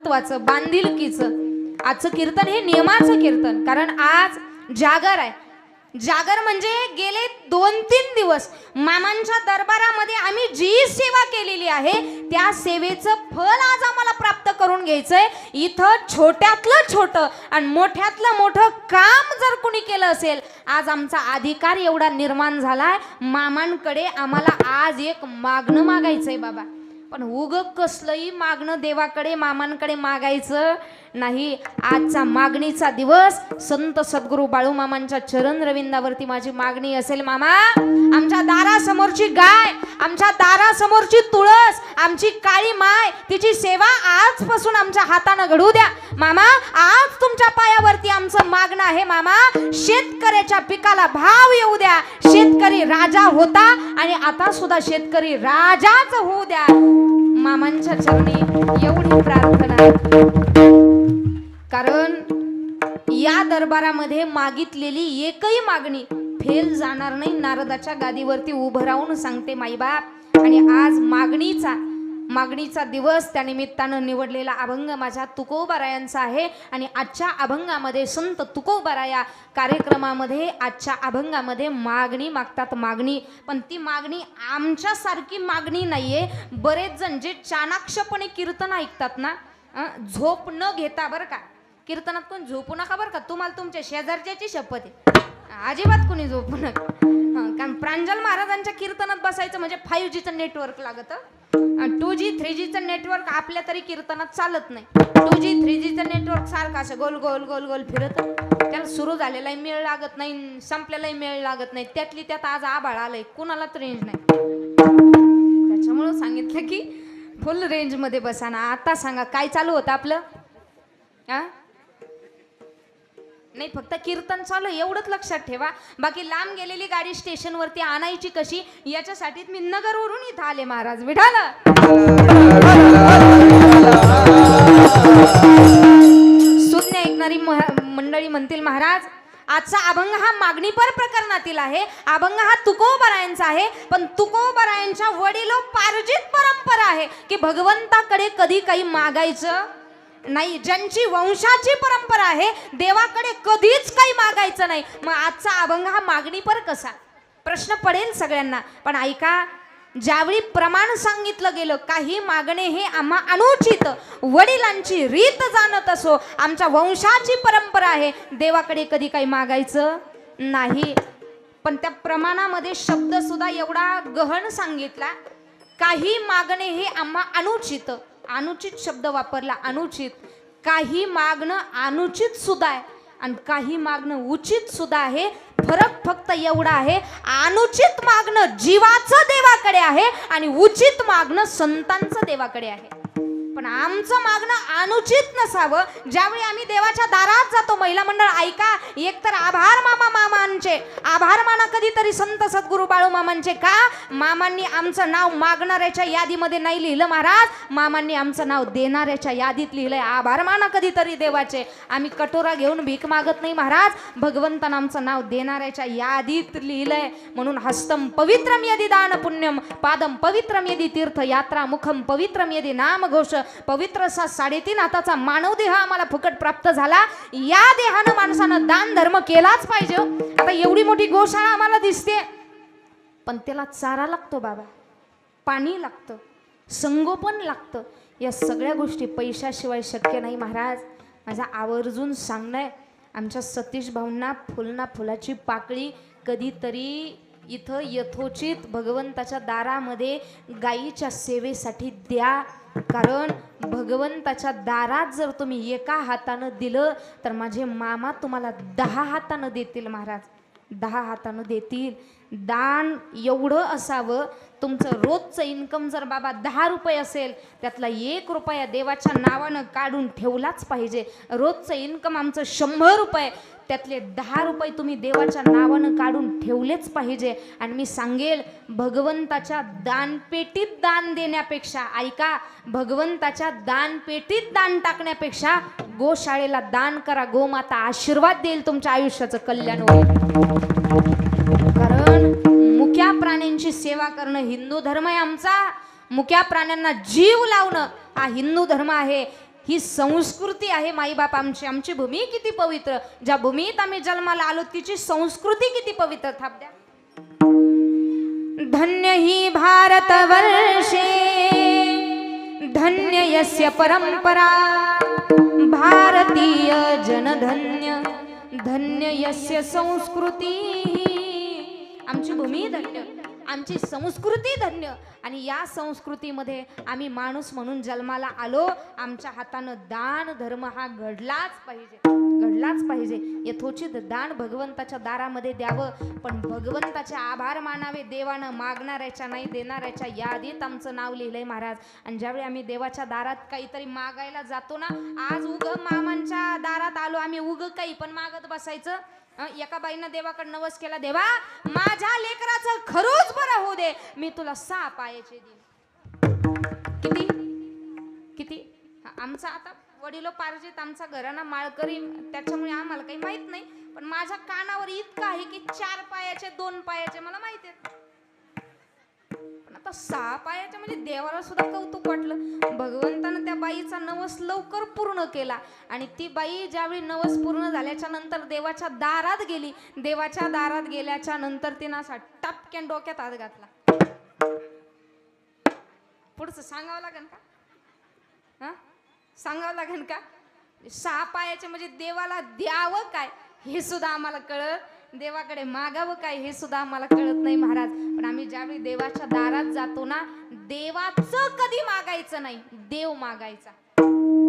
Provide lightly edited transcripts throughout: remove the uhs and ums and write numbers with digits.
बंधुत्वाचं, बांधिलकीचं आजचं कीर्तन हे नियमाचं कीर्तन. कारण आज जागर आहे. जागर म्हणजे गेले 2-3 दिवस मामांच्या दरबारामध्ये आम्ही जी सेवा केलेली आहे त्या सेवेचं फळ आज आम्हाला प्राप्त करून घ्यायचंय. इथं छोट्यातलं छोटं आणि मोठ्यातलं मोठं काम जर कुणी केलं असेल, आज आमचा अधिकार एवढा निर्माण झालाय. मामांकडे आम्हाला आज एक मागणं मागायचंय बाबा. पण उग कसलंही मागणं देवाकडे मामांकडे मागायचं नाही. आजचा मागणीचा दिवस संत सद्गुरू बाळूमामांच्या चरण रविंदावरती माझी मागणी असेल. मामा, आमच्या दारासमोरची गाय, आमच्या दारासमोरची तुळस, आमची काळी माय, तिची सेवा आजपासून आमच्या हातानं घडू द्या. मामा, आज तुमच्या पायावरती आमचं मागणं आहे. मामा, शेतकऱ्याच्या पिकाला भाव येऊ द्या. शेतकरी राजा होता आणि आता सुद्धा शेतकरी राजाच होऊ द्या. मामांच्या चरणी एवढी प्रार्थना. कारण या दरबारामध्ये मागितलेली एकही मागणी फेल जाणार नाही. नारदाच्या गादीवरती उभं राहून सांगते माईबाप. आणि आज मागणीचा दिवस, त्या निमित्तानं निवडलेला अभंग माझ्या तुकोबारायांचा आहे. आणि आजच्या अभंगामध्ये संत तुकोबाराया कार्यक्रमामध्ये आजच्या अभंगामध्ये मागणी मागतात. मागणी, पण ती मागणी आमच्यासारखी मागणी नाहीये. बरेच जण जे चाणाक्षपणे कीर्तन ऐकतात ना, झोप न घेता, बरं का, कीर्तनात कोण झोपू नका बरं का. तुम्हाला तुमच्या शेजारच्याची शपथ आहे, अजिबात कोणी झोपू नका. कारण प्रांजल महाराजांच्या कीर्तनात बसायचं म्हणजे 5Gचं नेटवर्क लागतं. 2G 3Gचं नेटवर्क आपल्या तरी कीर्तनात चालत नाही. 2G 3Gचं नेटवर्क सारखं असं गोल गोल गोल गोल फिरत, त्याला सुरू झालेलाही मेळ लागत नाही, संपलेलाही मेळ लागत नाही. त्यातली त्यात आज आभाळ आलंय, कुणालाच रेंज नाही. त्याच्यामुळं सांगितलं की फुल रेंज मध्ये बसा ना. आता सांगा काय चालू होतं आपलं? नाही, फक्त कीर्तन चालू एवढंच लक्षात ठेवा. बाकी लांब गेलेली गाडी स्टेशनवरती आणायची कशी याच्यासाठी मी नगरवरून इथं आले. महाराज विठाल. सुज्ञ ऐकणारी मंडळी म्हणतील, महाराज आजचा अभंग हा मागणीपर प्रकरणातील आहे. अभंग हा तुकोबारायांचा आहे. पण तुकोबारायांच्या वडिलोपार्जित परंपरा आहे की भगवंताकडे कधी काही मागायचं नाही. ज्यांची वंशाची परंपरा आहे, देवाकडे कधीच काही मागायचं नाही. मग आजचा अभंग हा मागणीपर कसा? प्रश्न पडेल सगळ्यांना. पण ऐका, ज्यावेळी प्रमाण सांगितलं गेलं काही मागणे हे आम्हा अनुचित, वडिलांची रीत जाणत असो, आमच्या वंशाची परंपरा आहे, देवाकडे कधी काही मागायचं नाही. पण त्या प्रमाणामध्ये शब्द सुद्धा एवढा गहन सांगितला. काही मागणे हे आम्हा अनुचित, अनुचित शब्द वापरला, अनुचित. काही मागणं अनुचित सुद्धा आहे आणि काही मागणं उचित सुद्धा आहे. फरक फक्त एवढा आहे, अनुचित मागणं जीवाचं देवाकडे आहे आणि उचित मागणं संतांचं देवाकडे आहे. पण आमचं मागणं अनुचित नसावं. ज्यावेळी आम्ही देवाच्या दारात जातो, महिला मंडळ ऐका, एकतर आभार मामा मामांचे, आभार माना कधीतरी संत सद्गुरू बाळू मामांचे. का? मामांनी आमचं नाव मागणाऱ्याच्या यादीमध्ये नाही लिहिलं महाराज, मामांनी आमचं नाव देणाऱ्याच्या यादीत लिहिलंय. आभार माना कधीतरी देवाचे. आम्ही कटोरा घेऊन भीक मागत नाही महाराज, भगवंतानं आमचं नाव देणाऱ्याच्या यादीत लिहिलंय. म्हणून हस्तम पवित्रम यदि दान पुण्यम, पादम पवित्रम यदि तीर्थ यात्रा, मुखम पवित्रम यदि नाम घोष. पवित्र असा 3.5 हाताचा मानव देह आम्हाला फुकट प्राप्त झाला. या देहानं माणसानं दान धर्म केलाच पाहिजे. आता एवढी मोठी गोशाळा आम्हाला दिसते, पण त्याला चारा लागतो बाबा, पाणी लागतं, संगोपन लागतं. या सगळ्या गोष्टी पैशाशिवाय शक्य नाही महाराज. माझा आवर्जून सांगणं, आमच्या सतीश भाऊंना फुलना फुलाची पाकळी कधीतरी इथं यथोचित भगवंताच्या दारामध्ये गायीच्या सेवेसाठी द्या. कारण भगवंताच्या दारात जर तुम्ही एका हातानं दिलं तर माझे मामा तुम्हाला 10 हातानं देतील महाराज, 10 हातानं देतील. दान एवढं असावं, तुमचं रोजचं इन्कम जर बाबा 10 रुपये असेल, त्यातला 1 रुपया देवाच्या नावानं काढून ठेवलाच पाहिजे. रोजचं इन्कम आमचं 100 रुपये, त्यातले 10 रुपये तुम्ही देवाच्या नावानं काढून ठेवलेच पाहिजे. आणि मी सांगेल, भगवंताच्या दानपेटीत दान देण्यापेक्षा, ऐका, भगवंताच्या दानपेटीत दान टाकण्यापेक्षा गोशाळेला दान करा. गोमाता आशीर्वाद देईल, तुमच्या आयुष्याचं कल्याण होईल. कारण मुक्या प्राण्यांची सेवा करणं हिंदू धर्म आहे आमचा. मुक्या प्राण्यांना जीव लावणं हा हिंदू धर्म आहे. ही संस्कृती आहे माईबाप आमची. आमची भूमी किती पवित्र, ज्या भूमीत आम्ही जन्माला आलो तिची संस्कृती किती पवित्र. थाप द्या. धन्य ही भारतवर्षे धन्य यस्य परंपरा भारतीय जनधन्य धन्य यस्य संस्कृती. आमची भूमी धन्य, आमची संस्कृती धन्य. आणि या संस्कृतीमध्ये आम्ही माणूस म्हणून जन्माला आलो. आमच्या हातानं दान धर्म हा घडलाच पाहिजे, घडलाच पाहिजे. यथोचित दान भगवंताच्या दारामध्ये द्यावं, पण भगवंताचे आभार मानावे. देवानं मागणाऱ्याच्या नाही देणाऱ्याच्या यादीत आमचं नाव लिहिलंय महाराज. आणि ज्यावेळी आम्ही देवाच्या दारात काहीतरी मागायला जातो ना, आज उग मामांच्या दारात आलो आम्ही, उग काही पण मागत बसायचं. एका बाईनं देवाकडे नवस केला, देवा माझ्या लेकराचं खरोच बरं होऊ दे, मी तुला 6 पायाचे देईन. किती किती. आमचा आता वडिलोपार्जित आमचा घराणा माळकरी, त्याच्यामुळे आम्हाला काही माहित नाही, पण माझ्या कानावर इतकं आहे की 4 पायाचे 2 पायाचे मला माहित आहे. पण आता 6 पायाचे म्हणजे देवाला सुद्धा कौतुक वाटलं. भगवंतानं त्या बाईचा नवस लवकर पूर्ण केला. आणि ती बाई ज्यावेळी नवस पूर्ण झाल्याच्या नंतर देवाच्या दारात गेली. देवाच्या दारात गेल्याच्या नंतर तिनं असा टपक्यान डोक्यात हात घातला. पुढचं सांगावं लागेल का? हा, सांगावं लागेल का? 6 पायाचे म्हणजे देवाला द्यावं काय हे सुद्धा आम्हाला कळत, देवाकडे मागावं काय हे सुद्धा आम्हाला कळत नाही महाराज. पण आम्ही ज्यावेळी देवाच्या दारात जातो ना, देवाचं कधी मागायचं नाही, देव मागायचा.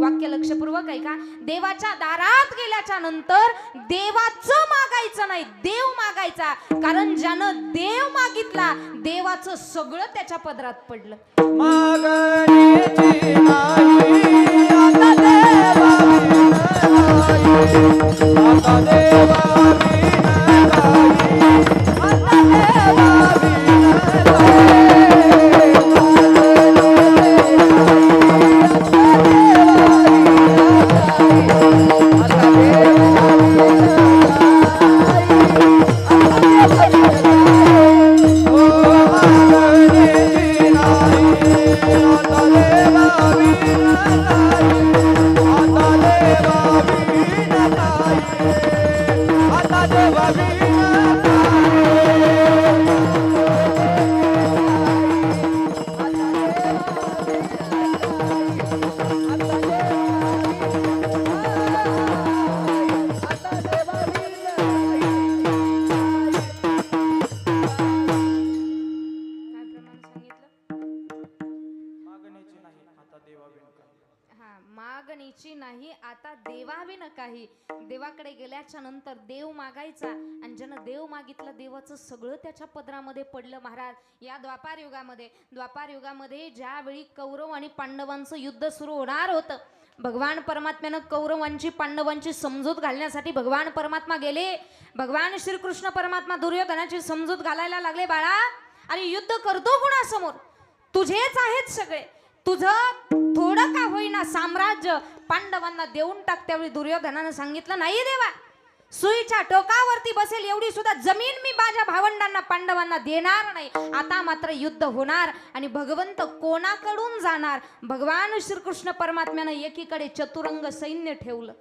वाक्य लक्षपूर्वक आहे का? देवाच्या दारात गेल्याच्या नंतर देवाचं मागायचं नाही, देव मागायचा. कारण ज्यानं देव मागितला देवाचं सगळं त्याच्या पदरात पडलं. मागण्याची नाही आता देवा आता देवा मागणीची नाही आता देवावी न काही. देवाकडे गेल्याच्या नंतर देव मागायचा. आणि ज्यानं देव मागितलं देवाचं सगळं त्याच्या पदरामध्ये पडलं महाराज. या द्वापार युगामध्ये ज्यावेळी कौरव आणि पांडवांचं युद्ध सुरू होणार होतं, भगवान परमात्म्यानं कौरवांची पांडवांची समजूत घालण्यासाठी भगवान परमात्मा गेले. भगवान श्रीकृष्ण परमात्मा दुर्योधनाची समजूत घालायला लागले. बाळा, अरे युद्ध करतो कुणासमोर? तुझेच आहेत सगळे, तुझं थोडं का होईना साम्राज्य पांडवांना देऊन टाक. त्यावेळी दुर्योधनानं सांगितलं, नाही देवा, सुईच्या टोकावरती बसेल एवढी सुद्धा जमीन मी माझ्या भावंडांना पांडवांना देणार नाही. आता मात्र युद्ध होणार आणि भगवंत कोणाकडून जाणार? भगवान श्रीकृष्ण परमात्म्यानं एकीकडे चतुरंग सैन्य ठेवलं,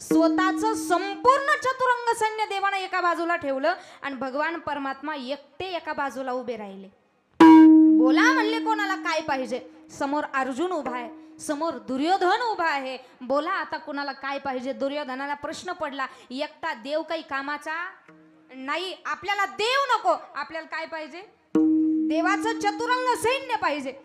स्वतःचं संपूर्ण चतुरंग सैन्य देवानं एका बाजूला ठेवलं आणि भगवान परमात्मा एकटे एका बाजूला उभे राहिले. बोला म्हणले, कोणाला काय पाहिजे? समोर अर्जुन उभा आहे, समोर दुर्योधन उभा आहे. बोला आता कोणाला काय पाहिजे? दुर्योधनाला प्रश्न पडला, एकटा देव काही कामाचा नाही, आपल्याला देव नको, आपल्याला काय पाहिजे? देवाचं चतुरंग सैन्य पाहिजे.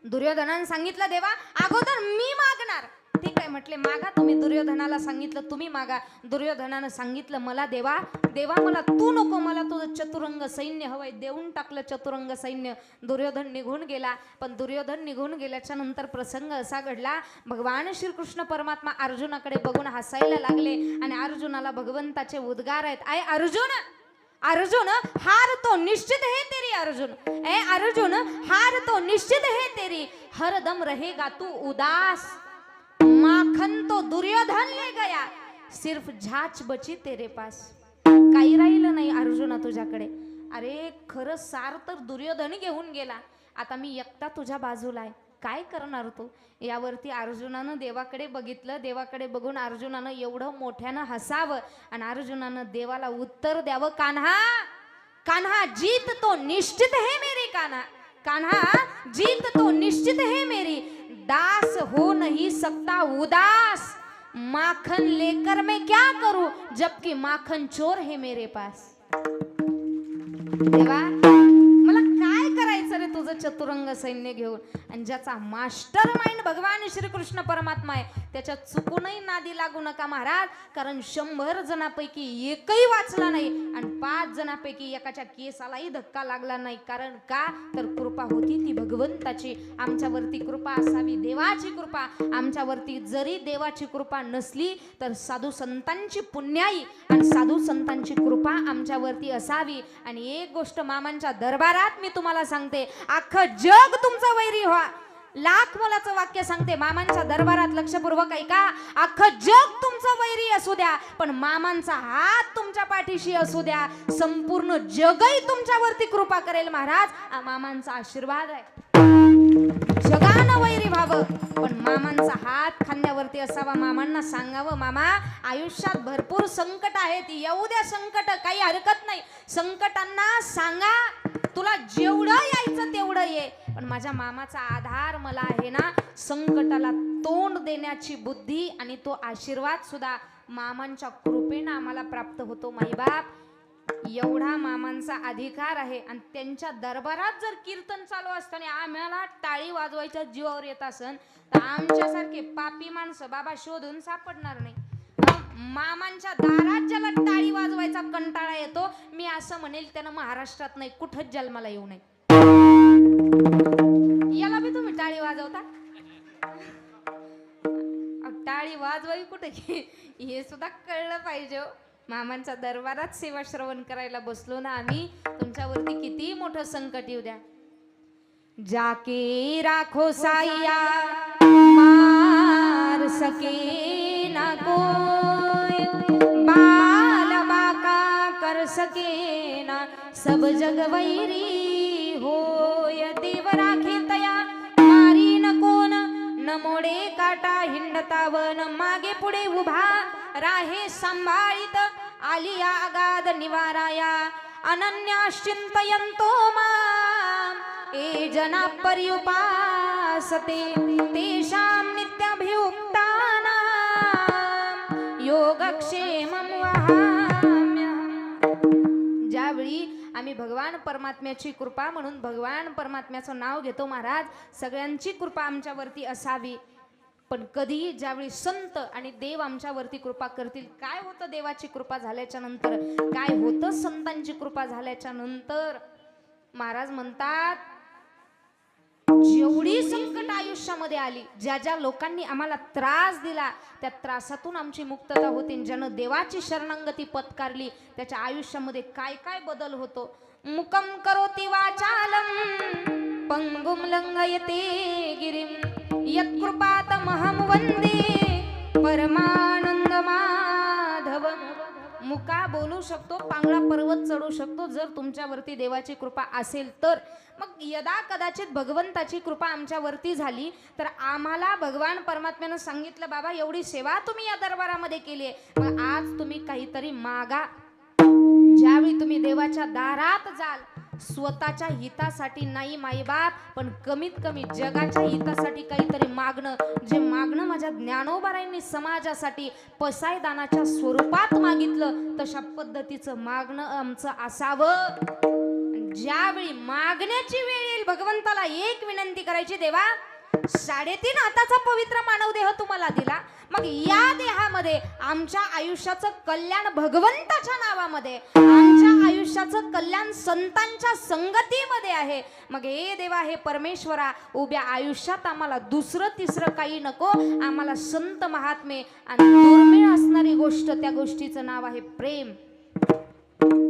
दुर्योधनाने सांगितलं, देवा अगोदर मी मागणार. ठीक आहे म्हटले, मागा तुम्ही. दुर्योधनाला सांगितलं तुम्ही मागा. दुर्योधनानं सांगितलं, मला देवा मला तू नको, मला तुझं चतुरंग सैन्य हवंय. देऊन टाकलं चतुरंग सैन्य. दुर्योधन निघून गेला. पण दुर्योधन निघून गेल्याच्या नंतर प्रसंग असा घडला, भगवान श्रीकृष्ण परमात्मा अर्जुनाकडे बघून हसायला लागले आणि अर्जुनाला भगवंताचे उद्गार आहेत. आय अर्जुन, हार तो निश्चित है तेरी. अर्जुन, हार तो निश्चित है तेरी. हरदम रहेगा तू उदास. माखन तो दुर्योधन ले गया, सिर्फ झाच बची तेरे पास. काही राहिलं नाही अर्जुना तुझ्याकडे. अरे खरं सार तर दुर्योधन घेऊन गेला. आता मी एकटा तुझ्या बाजूला आहे. काय करणार तू? यावरती अर्जुनानं देवाकडे बघितलं. देवाकडे बघून अर्जुनानं एवढं मोठ्यानं हसावं आणि अर्जुनानं देवाला उत्तर द्यावं, कान्हा कान्हा जीत तो निश्चित है मेरी, कान्हा कान्हा जीत तो निश्चित है मेरी, दास हो नहीं सकता उदास, माखन लेकर मैं क्या करूं जबकि माखन चोर है मेरे पास. देवा मला काय करायचं रे तुझं चतुरंग सैन्य घेऊन, आणि ज्याचा मास्टर माइंड भगवान श्रीकृष्ण परमात्मा आहे त्याच्या चुकूनही नादी लागू नका महाराज. कारण 100 जणांपैकी एकही वाचला नाही आणि 5 जणांपैकी एकाच्या केसालाही धक्का लागला नाही. कारण का तर कृपा होती ती भगवंताची. आमच्यावरती कृपा असावी, देवाची कृपा आमच्यावरती. जरी देवाची कृपा नसली तर साधू संतांची पुण्याई आणि साधू संतांची कृपा आमच्यावरती असावी. आणि एक गोष्ट मामांच्या दरबारात मी तुम्हाला सांगते, अख्खं जग तुमचं वैरी व्हा. लाख मोलाचं वाक्य सांगते, मामांच्या दरबारात लक्षपूर्वक ऐका. अख्खं जग तुमचं वैरी असू द्या, पण मामांचा हात तुमच्या पाठीशी असू द्या. संपूर्ण जगही तुमच्यावरती कृपा करेल महाराज. मामांचा आशीर्वाद आहे. जगानं वैरी व्हावं पण मामांचा हात खांद्यावरती असावा. मामांना सांगावं, मामा आयुष्यात भरपूर संकट आहेत, येऊ द्या संकट, काही हरकत नाही. संकटांना सांगा तुला जेवढं यायचं तेवढं ये, पण माझ्या मामाचा आधार मला आहे ना. संकटाला तोंड देण्याची बुद्धी आणि तो आशीर्वाद सुद्धा मामांच्या कृपेनं आम्हाला प्राप्त होतो. माईबाप एवढा मामांचा अधिकार आहे. आणि त्यांच्या दरबारात जर कीर्तन चालू असताना आम्हाला टाळी वाजवायच्या जीवावर येत असन तर आमच्यासारखे पापी माणसं बाबा शोधून सापडणार नाही. मामांच्या दारात ज्याला टाळी वाजवायचा कंटाळा येतो, मी असं म्हणेल त्यानं महाराष्ट्रात नाही कुठंच जन्माला येऊ नये. याला बी तुम्ही टाळी वाजवता? टाळी वाजवाई कुठे हे सुद्धा कळलं पाहिजे. मामांच्या दरबारात सेवा श्रवण करायला बसलो ना आम्ही, तुमच्यावरती किती मोठं संकट येऊ द्या. जाके राखो साईया मार सके ना कोई, बाल बाका कर सके ना सब जग वैरी होय. देव राखे तया मारी न कोण, न मोडे काटा हिंडतावन, मागे पुढे उभा राहे सांभाळीत, आलिया अगाध निवाराया, अनन्याश्चिंतयन्तो माम ए जना पर्युपासते, तेषां नित्याभियुक्तानां योगक्षेमं वहाम्यहम्. ज्यावेळी आम्ही भगवान परमात्म्याची कृपा म्हणून भगवान परमात्म्याचं नाव घेतो महाराज, सगळ्यांची कृपा आमच्यावरती असावी. पण कधी ज्यावेळी संत आणि देव आमच्यावरती कृपा करतील, काय होतं देवाची कृपा झाल्याच्या नंतर, काय होतं संतांची कृपा झाल्याच्या नंतर, महाराज म्हणतात जेवढी संकट आयुष्यामध्ये आली, ज्या ज्या लोकांनी आम्हाला त्रास दिला त्या त्रासातून आमची मुक्तता होते. ज्यानं देवाची शरणागती पत्कारली त्याच्या आयुष्यामध्ये काय काय बदल होतो. मुकम करोति वाचालम पंगुम लंघयते गिरिम यत्कृपातमहं वंदे परमानंद माधवम. मुका बोलू शकतो, पांगळा पर्वत चढू शकतो जर तुमच्यावरती देवाची कृपा असेल तर. मग यदा कदाचित भगवंताची कृपा आमच्यावरती झाली तर आम्हाला भगवान परमात्म्यानं सांगितलं, बाबा एवढी सेवा तुम्ही या दरबारामध्ये केली आहे, मग आज तुम्ही काहीतरी मागा. ज्यावेळी तुम्ही देवाच्या दारात जाल, स्वतःच्या हितासाठी नाही माईबाप, पण कमीत कमी जगाच्या हितासाठी काहीतरी मागणं. जे मागणं माझ्या ज्ञानोबारायांनी समाजासाठी पसायदानाच्या स्वरूपात मागितलं, तशा पद्धतीचं मागणं आमचं असावं. ज्यावेळी मागण्याची वेळ येईल भगवंताला एक विनंती करायची, देवा 3.5 हाताचा पवित्र मानव देह तुम्हाला दिला, मग या देहामध्ये आमच्या आयुष्याचं कल्याण भगवंताच्या नावामध्ये, आमच्या आयुष्याचं कल्याण संतांच्या संगतीमध्ये आहे. मग हे देवा, हे परमेश्वरा, उभ्या आयुष्यात आम्हाला दुसरं तिसरं काही नको, आम्हाला संत महात्मे आणि दुर्मिळ असणारी गोष्ट, त्या गोष्टीचं नाव आहे प्रेम.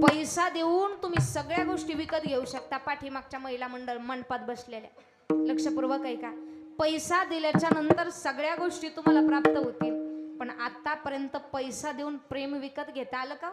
पैसा देऊन तुम्ही सगळ्या गोष्टी विकत घेऊ शकता. पाठीमागच्या महिला मंडळ मंडपात बसलेल्या लक्षपूर्वक ऐका, पैसा दिल्याच्या नंतर सगळ्या गोष्टी तुम्हाला प्राप्त होतील, पण आतापर्यंत पैसा देऊन प्रेम विकत घेता आलं का?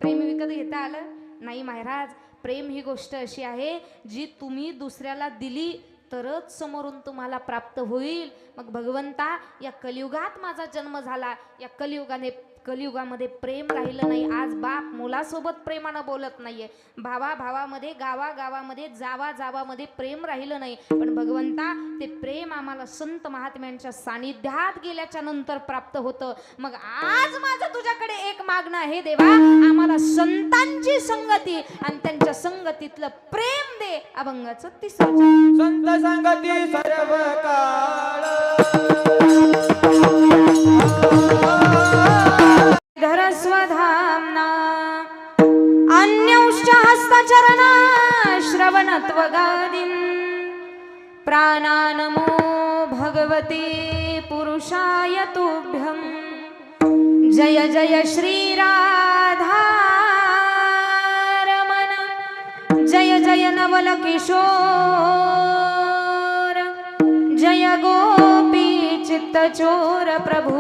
प्रेम विकत घेता आलं नाही महाराज. प्रेम ही गोष्ट अशी आहे जी तुम्ही दुसऱ्याला दिली तरच समोरून तुम्हाला प्राप्त होईल. मग भगवंता, या कलियुगात माझा जन्म झाला, या कलियुगामध्ये प्रेम राहिलं नाही. आज बाप मुलासोबत प्रेमानं बोलत नाहीये, भावा भावामध्ये, गावागावामध्ये, जावामध्ये प्रेम राहिलं नाही. पण भगवंता, ते प्रेम आम्हाला संत महात्म्यांच्या सानिध्यात गेल्याच्या नंतर प्राप्त होतं. मग आज माझं तुझ्याकडे एक मागणं आहे देवा, आम्हाला संतांची संगती आणि त्यांच्या संगतीतलं प्रेम दे. अभंगाचं तिसरं चरण. संत संगती सर्व काळ धर स्वधामना अन्यौश्च हस्तचरणा श्रवणत्वगादीन् प्राणानमो भगवते पुरुषाय तुभ्यं. जय जय श्री राधा रमण, जय जय नवल किशोर, जय गोपी चित्तचोर प्रभु,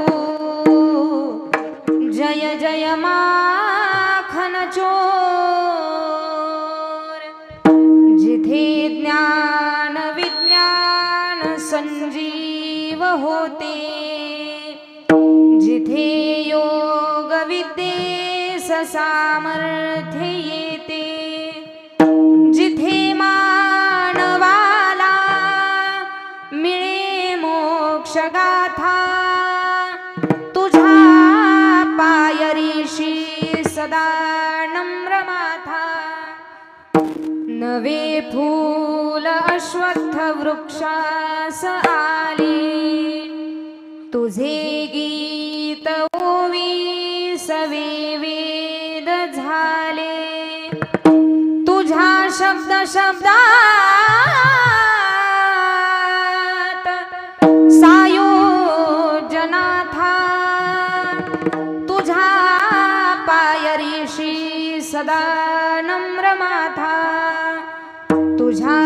जय जय माखन चोर. जिथे ज्ञान विज्ञान संजीव होते, जिथे योग विद्येस सामर्थ्य येते, जिथे मानवाला मिळे मोक्ष गाथा, तुझा पायरीशी सदा नम्र माथा. नवे फूल अश्वत्थ वृक्षास आले, तुझे गीत ओवी सवे वेद झाले. तुझ्या शब्द शब्दात सायोजनाथा, तुझा पायरीशी सदा नम्र माथा. तुझ्या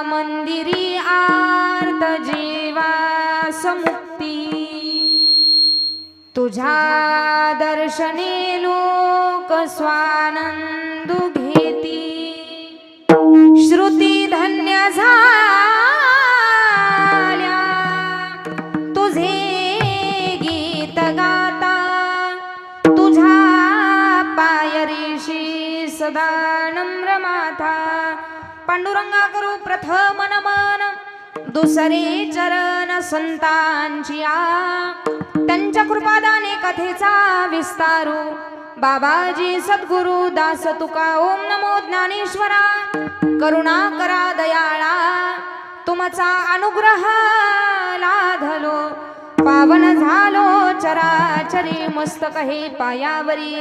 मंदिरी आर्त जीवास मुक्ती, तुझ्या दर्शने लोक स्वानंदू घेती. श्रुती धन्य झाल्या तुझे गीत गाता, तुझ्या पायरीशी सदा नम्र माथा. पांडुरंगा करू प्रथम नमन, दुसरे चरण संतांची आ. त्यांच्या कृपादाने कथेचा विस्तारू, बाबाजी सद्गुरु दास तुका. ओम नमो ज्ञानेश्वरा, करुणा करा दयाळा. तुमचा अनुग्रह लाधलो, पावन झालो चराचरी. मस्तक हे पायावरी,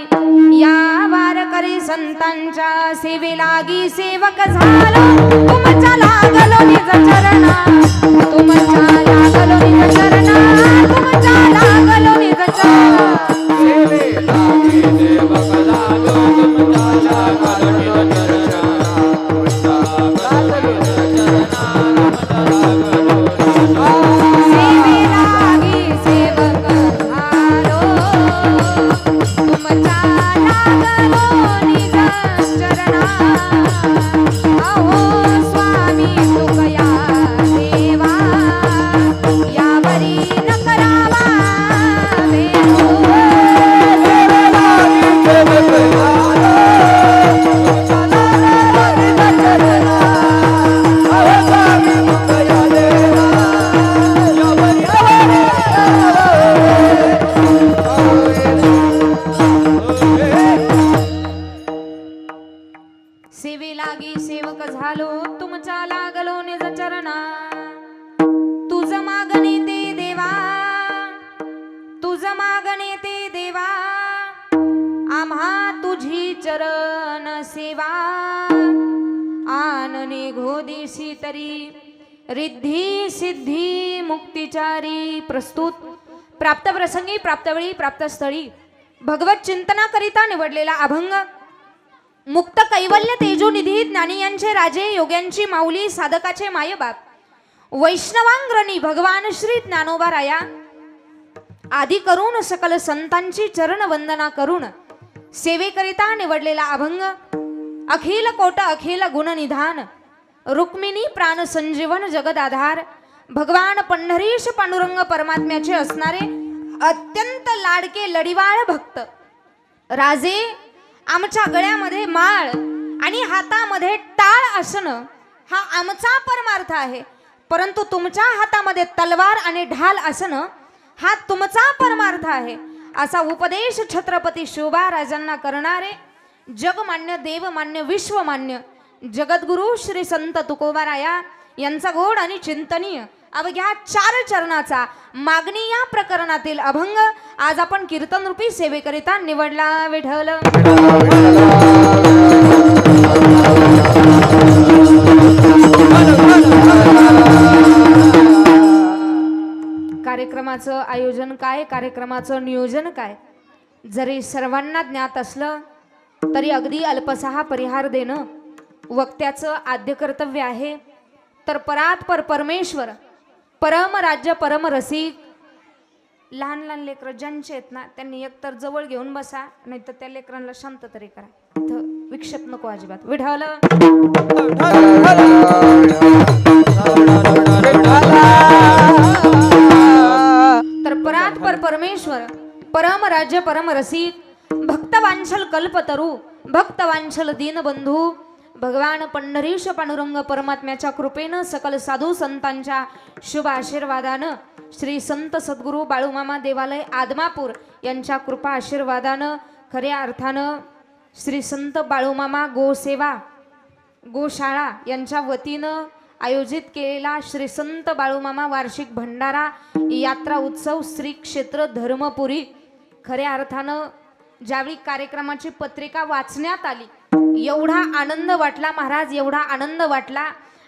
या वारकरी संतांच्या सेवे लागी सेवक झालो. तुमच्या लागलो निज चरणा, तुमच्या लागलो निज चरणा, तुमच्या लागलो निज चरणा. सेवे लागी सेवक झालो, तुमच्या लागलो निज चरणा, तुमच्या लागलो निज चरणा, तुमच्या लागलो निज चरणा. सेवे लागी सेवक झालो, तुमच्या लागलो निज चरणा. अहो स्वामी तुकया देवा, यावरी न करावा भेदो. सेवे लागी सेवक झालो, तुमच्या लागलो निज चरणा. अहो स्वामी तुकया देवा, सेवे लागी सेवक झालो, तुमच्या लागलो निज चरणा. तुझ मागणे ते देवा, तुझ मागणे ते देवा, आम्हा तुझी चरण सेवा. आनने घोदिशी तरी, रिद्धी सिद्धी मुक्तिचारी. प्रस्तुत प्राप्त प्रसंगी, प्राप्तवेळी, प्राप्तस्थळी भगवत चिंतनाकरिता निवडलेला अभंग. मुक्त कैवल्य तेजोनिधी, ज्ञानी यांचे राजे, योग्यांची माऊली, साधकाचे मायबाप, वैष्णवांग्रणी भगवान श्री ज्ञानोबा राया. आदी करून सकल संतांची चरण वंदना करून सेवेकरिता निवडलेला अभंग. अखिल कोट अखिल गुण निधान, रुक्मिणी प्राण संजीवन जगदाधार भगवान पंढरीश पांडुरंग परमात्म्याचे असणारे अत्यंत लाडके लढिवाळ भक्त राजे, आमच्या गळ्यामध्ये माळ आणि हातामध्ये टाळ असणं हा आमचा परमार्थ आहे, परंतु तुमच्या हातामध्ये तलवार आणि ढाल असणं हा तुमचा परमार्थ आहे, असा उपदेश छत्रपती शिवबाराजांना करणारे जगमान्य देवमान्य विश्वमान्य जगद्गुरु श्री संत तुकोबाराया यांचा गोड आणि चिंतनीय अवघ्या 4 चरणाचा मागणी या प्रकरणातील अभंग आज आपण कीर्तन रूपी सेवेकरिता निवडला. विठ्ठल कार्यक्रमाचं आयोजन काय, कार्यक्रमाचं नियोजन काय, जरी सर्वांना ज्ञात असलं तरी अगदी अल्पसा परिहार देणं वक्त्याचं आद्य कर्तव्य आहे. तर परात्पर परमेश्वर परम राज्य परम रसिक लहान लहान लेकरं ज्यांचे आहेत ना त्यांनी एकतर जवळ घेऊन बसा, नाही तर त्या लेकरांना शांत तरी करा. इथं विक्षेप नको अजिबात. विठ्ठल तर परात्पर परमेश्वर परम राज्य परम रसिक भक्तवांछल कल्पतरू भक्तवांछल दीनबंधू भगवान पंढरीश पांडुरंग परमात्म्याच्या कृपेनं सकल साधू संतांच्या शुभ आशीर्वादानं श्री संत सद्गुरू बाळूमामा देवालय आदमापूर यांच्या कृपा आशीर्वादानं खऱ्या अर्थानं श्री संत बाळूमामा गोसेवा गोशाळा यांच्या वतीनं आयोजित केलेला श्री संत बाळूमामा वार्षिक भंडारा यात्रा उत्सव श्री क्षेत्र धर्मपुरी खऱ्या अर्थानं ज्यावेळी कार्यक्रमाची पत्रिका वाचण्यात आली एवढा आनंद वाटला महाराज, एवढा आनंद वाटला.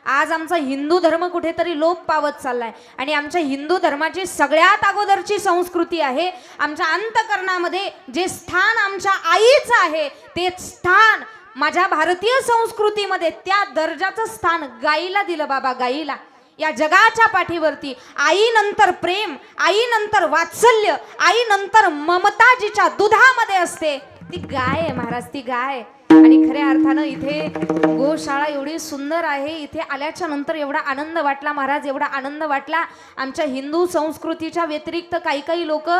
आज आमचा हिंदू धर्म कुठेतरी लोप पावत चाललाय आणि आमच्या हिंदू धर्माची सगळ्यात अगोदरची संस्कृती आहे, आमच्या अंतकरणामध्ये जे स्थान आमच्या आईचं आहे ते स्थान माझ्या भारतीय संस्कृतीमध्ये त्या दर्जाचं स्थान गाईला दिलं बाबा, गाईला. या जगाच्या पाठीवरती आईनंतर प्रेम, आईनंतर वात्सल्य, आईनंतर ममता जिच्या दुधामध्ये असते ती गाय आहे महाराज, ती गाय. आणि खऱ्या अर्थानं इथे गोशाळा एवढी सुंदर आहे, इथे आल्याच्या नंतर एवढा आनंद वाटला महाराज, एवढा आनंद वाटला. आमच्या हिंदू संस्कृतीच्या व्यतिरिक्त काही काही लोक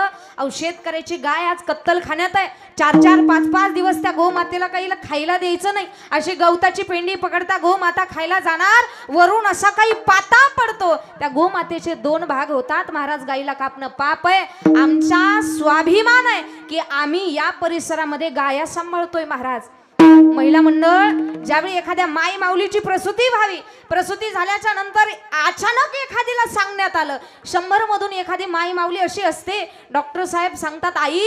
शेतकऱ्याची गाय आज कत्तलखान्यात आहे, 4-4, 5-5 दिवस त्या गोमातेला काही खायला द्यायचं नाही, अशी गवताची पेंडी पकडता गोमाता खायला जाणार, वरून असा काही पाता पडतो, त्या गोमातेचे 2 भाग होतात महाराज. गाईला कापणं पाप आहे. आमचा स्वाभिमान आहे की आम्ही या परिसरामध्ये गाया सांभाळतोय महाराज. महिला मंडळ ज्यावेळी एखाद्या माई माऊलीची प्रसूती व्हावी, प्रसूती झाल्याच्या नंतर अचानक एखादीला सांगण्यात आलं, 100 मधून एखादी माई माऊली अशी असते, डॉक्टर साहेब सांगतात आई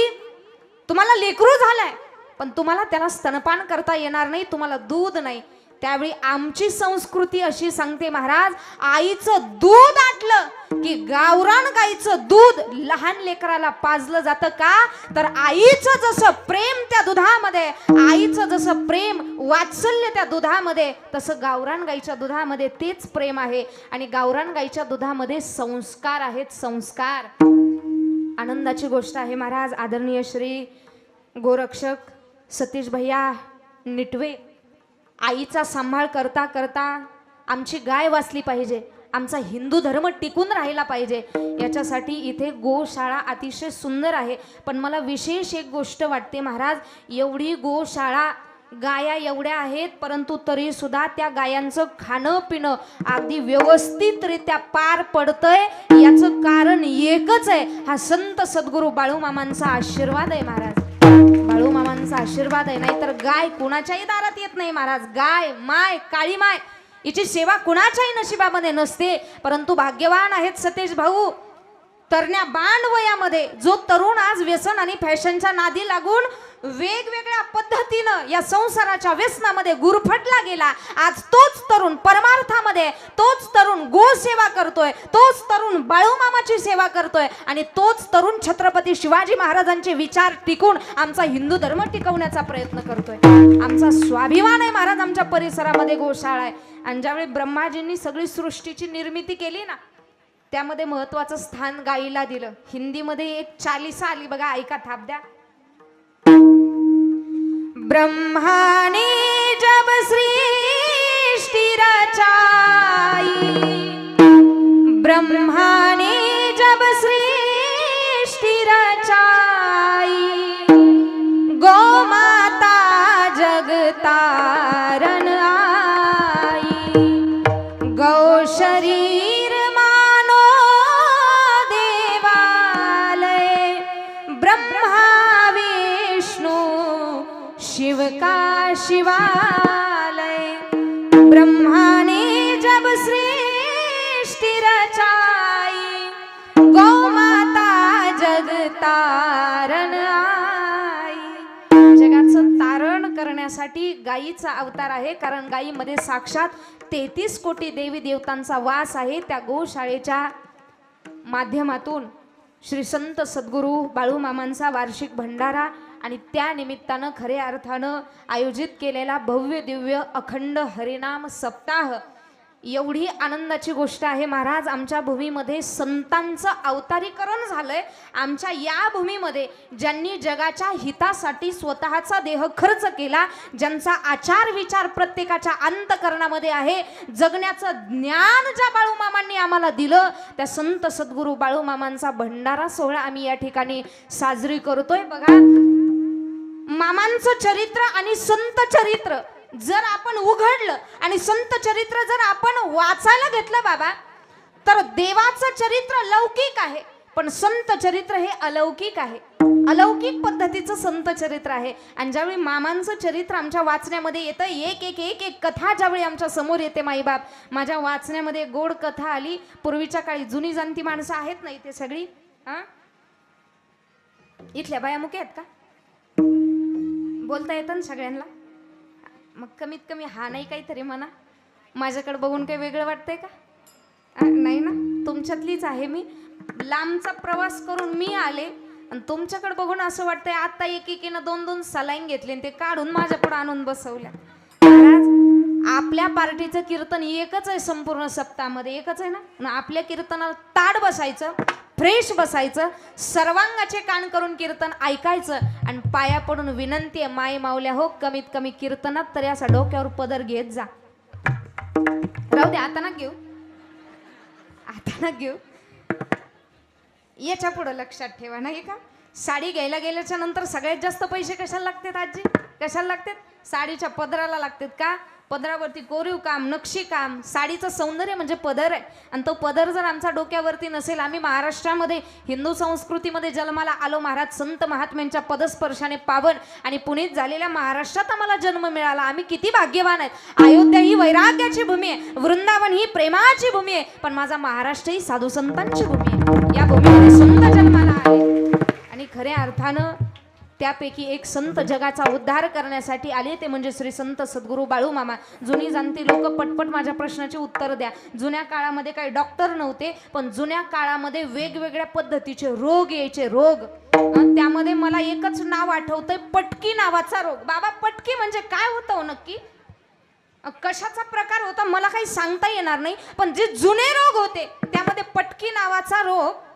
तुम्हाला लेकरू झालाय पण तुम्हाला त्याला स्तनपान करता येणार नाही, तुम्हाला दूध नाही. त्यावेळी आमची संस्कृती अशी सांगते महाराज, आईचं दूध आटलं की गावरान गाईचं दूध लहान लेकराला पाजलं जातं. का तर आईचं जसं प्रेम त्या दुधामध्ये, आईचं जसं प्रेम वात्सल्य त्या दुधामध्ये, तसं गावरान गाईच्या दुधामध्ये तेच प्रेम आहे. आणि गावरान गाईच्या दुधामध्ये संस्कार आहेत, संस्कार. आनंदाची गोष्ट आहे महाराज. आदरणीय श्री गोरक्षक सतीश भैया निटवे आईचा सांभाळ करता करता आमची गाय वाचली पाहिजे, आमचा हिंदू धर्म टिकून राहिला पाहिजे, याच्यासाठी इथे गोशाळा अतिशय सुंदर आहे. पण मला विशेष एक गोष्ट वाटते महाराज, एवढी गोशाळा गाया एवढ्या आहेत परंतु तरी सुद्धा त्या गायांचं खाणं पिणं अगदी व्यवस्थितरित्या पार पडतंय. याचं कारण एकच आहे, हा संत सद्गुरू बाळूमामांचा आशीर्वाद आहे महाराज, बाळूमामांचा आशीर्वाद आहे. नाहीतर गाय कुणाच्याही दारात येत नाही महाराज. गाय माय, काळी माय, हिची सेवा कुणाच्याही नशिबामध्ये नसते. परंतु भाग्यवान आहेत सतेज भाऊ, तरण्या बांड वयामध्ये जो तरुण आज व्यसन आणि फॅशनच्या नादी लागून वेगवेगळ्या पद्धतीनं या संसाराच्या व्यसनामध्ये गुरफटला गेला, आज तोच तरुण परमार्थामध्ये, तोच तरुण गोसेवा करतोय, तोच तरुण बाळूमामाची सेवा करतोय आणि तोच तरुण छत्रपती शिवाजी महाराजांचे विचार टिकून आमचा हिंदू धर्म टिकवण्याचा प्रयत्न करतोय. आमचा स्वाभिमान आहे महाराज, आमच्या परिसरामध्ये गोशाळा आहे. आणि ज्यावेळी ब्रह्माजींनी सगळी सृष्टीची निर्मिती केली ना, त्यामध्ये महत्वाचं स्थान गाईला दिलं. हिंदीमध्ये एक चालीसा आली बघा, ऐका, थाप द्या. ब्रह्मा ने जब सृष्टि रचा ब्रह्मा ने जब सृष्टि रचाई, गौ माता जग तारन आई। गौ शरीर मानो देवालय, ब्रह्मा विष्णु शिव का शिवालय। ब्रह्मा ने जब सृष्टि रचाई, गौ माता जग तारण आई। जगाचं तारण करण्यासाठी गायीचा अवतार आहे, कारण गायीमध्ये साक्षात 33 कोटी देवी देवतांचा वास आहे। त्या गोशाळेच्या माध्यमातून श्री संत सद्गुरू बाळूमामांचा वार्षिक भंडारा आणि त्या निमित्तानं खऱ्या अर्थानं आयोजित केलेला भव्य दिव्य अखंड हरिनाम सप्ताह, एवढी आनंदाची गोष्ट आहे। महाराज, आमच्या भूमीमध्ये संतांचं अवतारीकरण झालंय। आमच्या या भूमीमध्ये ज्यांनी जगाच्या हितासाठी स्वतःचा देह खर्च केला, ज्यांचा आचार विचार प्रत्येकाच्या अंतकरणामध्ये आहे, जगण्याचं ज्ञान ज्या बाळूमामांनी आम्हाला दिलं, त्या संत सद्गुरू बाळूमामांचा भंडारा सोहळा आम्ही या ठिकाणी साजरी करतोय। बघा, मामांचं चरित्र आणि संत चरित्र जर आपण उघडलं आणि संत चरित्र जर आपण वाचायला घेतलं बाबा, तर देवाचं चरित्र लौकिक आहे, पण संत चरित्र हे अलौकिक आहे। अलौकिक पद्धतीचं संत चरित्र आहे। आणि ज्यावेळी मामांचं चरित्र आमच्या वाचण्यामध्ये येतं, एक एक एक एक कथा ज्यावेळी आमच्या समोर येते, माईबाप, माझ्या वाचण्यामध्ये गोड कथा आली। पूर्वीच्या काळी जुनी जाणती माणसं आहेत ना इथे सगळी, हा, इथल्या बाया मुके आहेत का? बोलता येतं ना सगळ्यांना? मग कमीत कमी हा नाही काहीतरी म्हणा। माझ्याकडे बघून काही वेगळं वाटतंय का? नाही ना, तुमच्यातलीच आहे मी। लांबचा प्रवास करून मी आले आणि तुमच्याकडे बघून असं वाटतंय आता एकेकीनं 2-2 सलाईन घेतले आणि ते काढून माझ्यापुढे आणून बसवल्या। महाराज, आपल्या पार्टीचं कीर्तन एकच आहे, संपूर्ण सप्ताहामध्ये एकच आहे ना। आपल्या कीर्तनाला ताड बसायचं, फ्रेश बसायचं, सर्वांगाचे कान करून कीर्तन ऐकायचं आणि पाया पडून विनंती आहे, माई माऊल्या हो, कमीत कमी कीर्तनात तरी असा डोक्यावर पदर घेत जा। राहू दे, आता ना घेऊ, आता ना घेऊ, याच्या पुढे लक्षात ठेवा, नाही का? साडी घ्यायला गेल्याच्या नंतर सगळ्यात जास्त पैसे कशाला लागतात आजी? कशाला लागतात? साडीच्या पदराला लागतात का? पदरावरती कोरीव काम, नक्षी काम, साडीचं सौंदर्य म्हणजे पदर आहे। आणि तो पदर जर आमच्या डोक्यावरती नसेल, आम्ही महाराष्ट्रामध्ये हिंदू संस्कृतीमध्ये जन्माला आलो, महाराज संत महात्म्यांच्या पदस्पर्शाने पावन आणि पुनीत झालेल्या महाराष्ट्रात आम्हाला जन्म मिळाला, आम्ही किती भाग्यवान आहेत। अयोध्या ही वैराग्याची भूमी आहे, वृंदावन ही प्रेमाची भूमी आहे, पण माझा महाराष्ट्र ही साधू संतांची भूमी आहे। या भूमीमध्ये संत जन्माला आले आणि खऱ्या अर्थानं त्यापैकी एक संत जगाचा उद्धार करण्यासाठी आले, ते म्हणजे श्री संत सद्गुरू बाळूमामा। जुनी जाणती लोक पटपट माझ्या प्रश्नाचे उत्तर द्या। जुन्या काळामध्ये काही डॉक्टर नव्हते, पण जुन्या काळामध्ये वेगवेगळ्या पद्धतीचे रोग यायचे, रोग। त्यामध्ये मला एकच नाव आठवतंय, पटकी नावाचा रोग। बाबा, पटकी म्हणजे काय होतं हो नक्की? कशाचा प्रकार होता मला काही सांगता येणार नाही, पण जे जुने रोग होते त्यामध्ये पटकी नावाचा रोग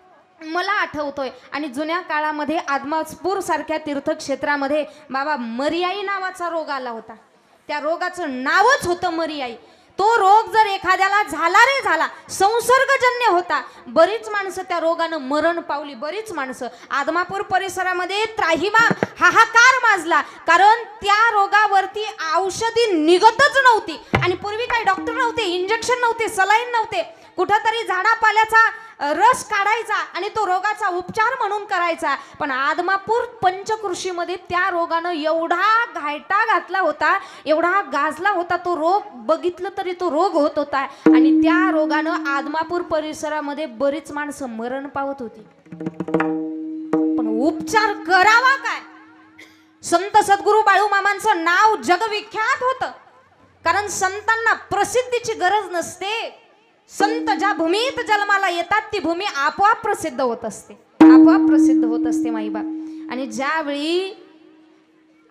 मला आठवतोय। आणि जुन्या काळामध्ये आदमापूर सारख्या तीर्थक्षेत्रामध्ये बाबा मरियाई नावाचा रोग आला होता, त्या रोगाचं नावच होतं मरियाई। तो रोग जर एखाद्याला झाला रे झाला, संसर्गजन्य होता, बरीच माणसं त्या रोगानं मरण पावली, बरीच माणसं। आदमापूर परिसरामध्ये त्राहिमाम हाहाकार माजला, कारण त्या रोगावरती औषधी निघतच नव्हती। आणि पूर्वी काही डॉक्टर नव्हते, इंजेक्शन नव्हते, सलाईन नव्हते, कुठंतरी झाडापाल्याचा रस काढायचा आणि तो रोगाचा उपचार म्हणून करायचा। पण आदमापूर पंचकृषीमध्ये त्या रोगानं एवढा घायटा घातला होता, एवढा गाजला होता तो रोग, बघितलं तरी तो रोग होत होता। आणि त्या रोगानं आदमापूर परिसरामध्ये बरीच माणसं मरण पावत होती, पण उपचार करावा काय? संत सद्गुरू बाळूमामांचं नाव जगविख्यात होतं, कारण संतांना प्रसिद्धीची गरज नसते। संत ज्या भूमीत जन्माला येतात ती भूमी आपोआप प्रसिद्ध होत असते, आपोआप प्रसिद्ध होत असते माईबाप। आणि ज्यावेळी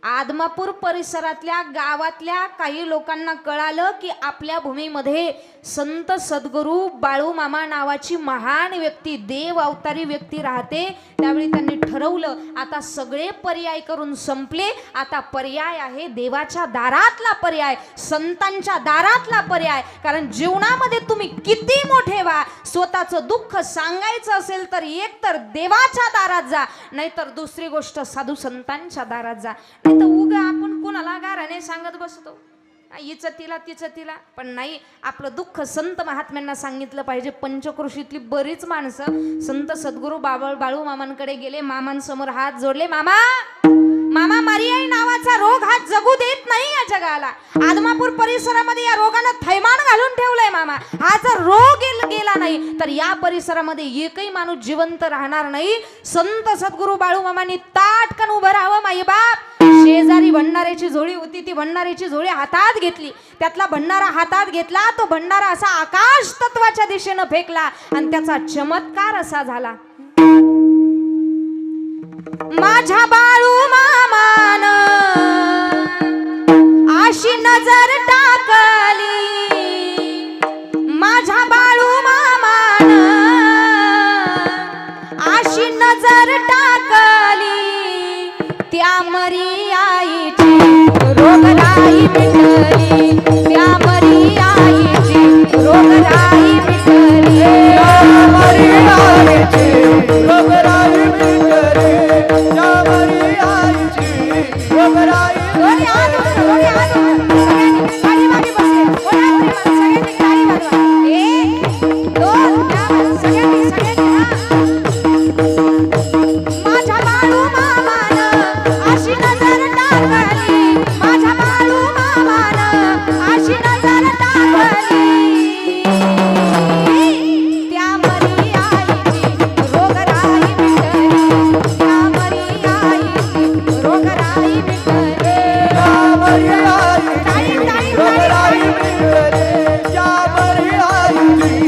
आदमापूर परिसरातल्या गावातल्या काही लोकांना कळालं की आपल्या भूमीमध्ये संत सद्गुरू बाळूमामा नावाची महान व्यक्ती, देव अवतारी व्यक्ती राहते. त्यावेळी त्यांनी ठरवलं आता सगळे पर्याय करून संपले, आता पर्याय आहे देवाच्या दारातला पर्याय, संतांच्या दारातला पर्याय. कारण जीवनामध्ये तुम्ही किती मोठे व्हा, स्वतःचं दुःख सांगायचं असेल तर एक तर देवाच्या दारात जा, नाहीतर दुसरी गोष्ट साधू संतांच्या दारात जा. नाही तर उगा आपण कोणाला गाराने सांगत बसतो, हिचं तिला तिचं तिला. पण नाही, आपलं दुःख संत महात्म्यांना सांगितलं पाहिजे. पंचकृषीतली बरीच माणसं संत सद्गुरू बाळू मामांकडे गेले, मामांसमोर हात जोडले. मामा मामा मरियाई नावाचा रोग हा जगू देत नाही या जगाला. आदमापूर परिसरामध्ये या रोगानं थैमान घालून ठेवलंय मामा. हा जर रोग गेला नाही तर या परिसरामध्ये एकही माणूस जिवंत राहणार नाही. संत सद्गुरू बाळू मामांनी ताटकन उभं राहावं. माई बाप शेजारी भंडाऱ्याची झोळी होती, ती भंडाऱ्याची झोळी हातात घेतली, त्यातला भंडारा हातात घेतला. तो भंडारा असा आकाश तत्वाच्या दिशेनं फेकला आणि त्याचा चमत्कार असा झाला. माझ्या बाळू मामान अशी नजर टाकली, माझ्या बाळू मामान अशी नजर टाकली, त्या मरी आईची रोगराई मिटली, त्या मरी आईची रोगराई मिटली, त्या मरी आईची रोगराई मिटली, त्या मरी आईची रोगराई दोन्ही हात वर, दोन्ही हात वर. सगळ्यांनी गाडी मागे बसले. कोणाकोणी मला सगळ्यांनी गाडी वाजवा. एक, दोन, त्या सगळ्यांनी माझ्या बाळू मामानं अशी नजर टाकली, माझ्या बाळू मामानं अशी नजर टाकली, त्या मरी आईची रोगराई मिटली, त्या मरी आईची रोगराई मिटली. त्या मरी आईची रोगराई मिटली, त्या मरी आईची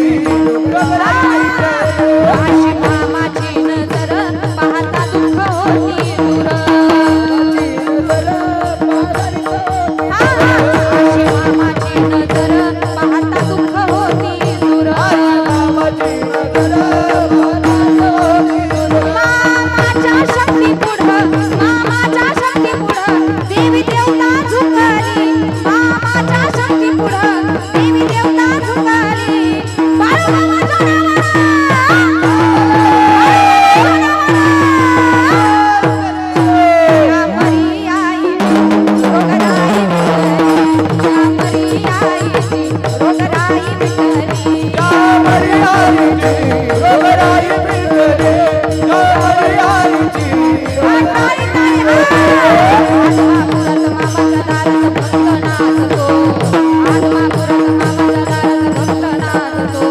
रोगराई मिटली. अशी मामाची नजर पाहता दुःख होती दूर, अशी मामाची नजर पाहता दुःख होती दूर. मामाच्या शक्ती पुढं, मामाच्या शक्ती पुढं देवी देवता झुकली, मामाच्या शक्ती पुढं देवी देवता झुकली. बाळू मामाच्या त्या मरी आईची रोगराई मिटली, त्या मरी आईची रोगराई मिटली. त्या मरी आईची रोगराई मिटली, त्या मरी आईची आठवणी नाही आदमापुरात मामाच्या दारात भक्त नाचतो, आदमापुरात मामाच्या दारात भक्त नाचतो.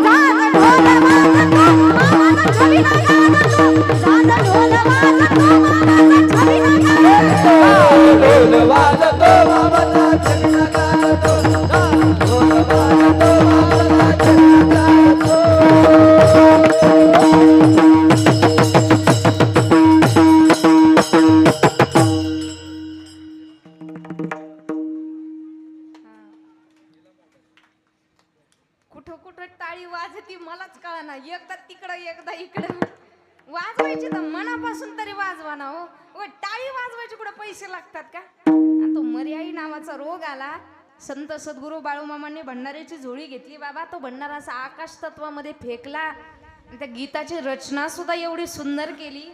जात ढोल वाजतो, मामाचा छबिना गाजतो, जात ढोल वाजतो, मामाचा छबिना गाजतो. ढोल वाजतो मामाचा छबिना गाजतो, ढोल वाजतो मामाचा छबिना गाजतो. कुठं कुठं टाळी वाजती मलाच कळना, एकदा तिकडं एकदा इकडं. वाजवायची तर मनापासून तरी वाजवा ना हो. टाळी वाजवायची कुठं पैसे लागतात का? आणि तो मर्याई नावाचा रोग आला. संत सद्गुरू बाळूमामांनी भंडाऱ्याची झोळी घेतली. बाबा तो भंडारा असा आकाश तत्वामध्ये फेकला. आणि त्या गीताची रचना सुद्धा एवढी सुंदर केली.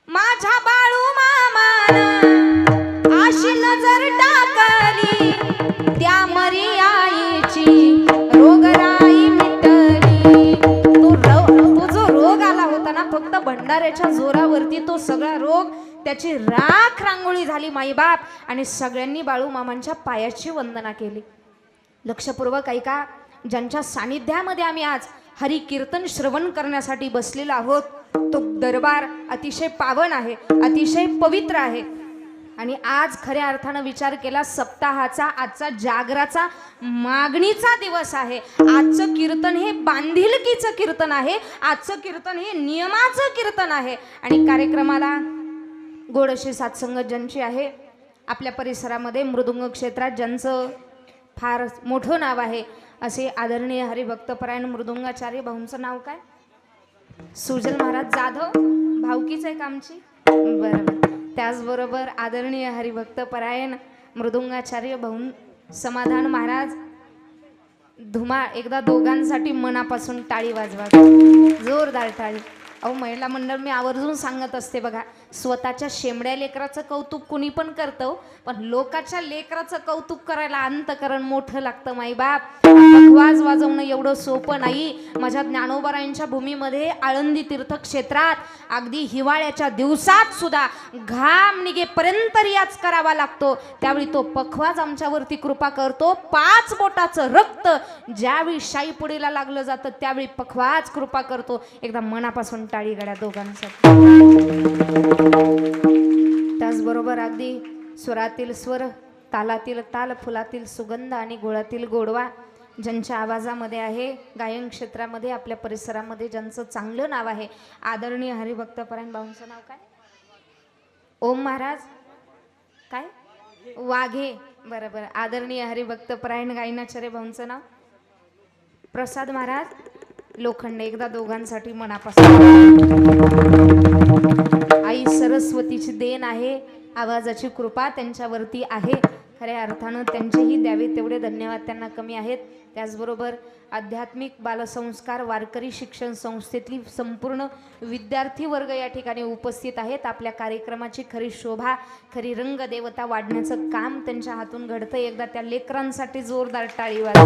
माझ्या बाळू मामानं अशी नजर टाकली, त्या मरी आईची रोगराई मिटली. तो जो रोग आला होता ना, फक्त भंडाऱ्याच्या जोरावरती तो सगळा रोग, त्याची राख रांगोळी झाली माईबाप. आणि सगळ्यांनी बाळू मामांच्या पायाची वंदना केली. लक्षपूर्वक ऐका, ज्यांच्या सानिध्यामध्ये आम्ही आज हरी कीर्तन श्रवण करण्यासाठी बसलेलो आहोत, तो दरबार अतिशय पावन आहे, अतिशय पवित्र आहे. आणि आज खऱ्या अर्थानं विचार केला, सप्ताहाचा, आजचा जागराचा, मागणीचा दिवस आहे. आजचं कीर्तन हे बांधिलकीचं कीर्तन आहे, आजचं कीर्तन हे नियमाचं कीर्तन आहे. आणि कार्यक्रमाला गोड अशी साथसंगत ज्यांची आहे आपल्या परिसरामध्ये मृदुंग क्षेत्रात ज्यांचं फार मोठं नाव आहे असे आदरणीय हरिभक्तपरायण मृदुंगाचार्य भाऊंचं नाव काय? सुजल महाराज जाधव. भावकीच आहे का आमची? बरोबर. त्याचबरोबर आदरणीय हरिभक्तपरायण मृदुंगाचार्य भाऊ समाधान महाराज. धुमाळ एकदा दोघांसाठी मनापासून टाळी वाजवा, जोरदार टाळी. अहो महिला मंडळ मी आवर्जून सांगत असते बघा, स्वतःच्या शेंबड्या लेकराचं कौतुक कुणी पण करतं, पण लोकाच्या लेकराचं कौतुक करायला अंतकरण मोठं लागतं. माईबाप, पखवाज वाजवणं एवढं सोपं नाही. माझ्या ज्ञानोबारायांच्या भूमीमध्ये आळंदी तीर्थक्षेत्रात अगदी हिवाळ्याच्या दिवसात सुद्धा घाम निघेपर्यंत रियाज करावा लागतो. त्यावेळी तो पखवाज आमच्यावरती कृपा करतो. 5 बोटाचं रक्त ज्यावेळी शाईपुडीला लागलं जातं त्यावेळी पखवाज कृपा करतो. एकदा मनापासून टाळी गड्या दोघांसाठी. त्याचबरोबर अगदी स्वरातील स्वर, तालातील ताल, फुलातील सुगंध आणि गोळातील गोडवा ज्यांच्या आवाजामध्ये आहे, गायन क्षेत्रामध्ये आपल्या परिसरामध्ये ज्यांचं चांगलं नाव आहे, आदरणीय हरिभक्तपरायण भाऊंचं नाव काय? ओम महाराज काय? वाघे. बरोबर. आदरणीय हरिभक्तपरायण गायनाचार्य भाऊंचं नाव प्रसाद महाराज लोखंडे. एकदा दोघांसाठी मनापासून. आई सरस्वतीची देण आहे, आवाजाची कृपा त्यांच्यावरती आहे. खऱ्या अर्थानं त्यांचेही द्यावे तेवढे धन्यवाद त्यांना कमी आहेत. त्याचबरोबर आध्यात्मिक बालसंस्कार वारकरी शिक्षण संस्थेतली संपूर्ण विद्यार्थी वर्ग या ठिकाणी उपस्थित आहेत. आपल्या कार्यक्रमाची खरी शोभा, खरी रंगदेवता वाढण्याचं काम त्यांच्या हातून घडतं. एकदा त्या लेकरांसाठी जोरदार टाळी वाजवा.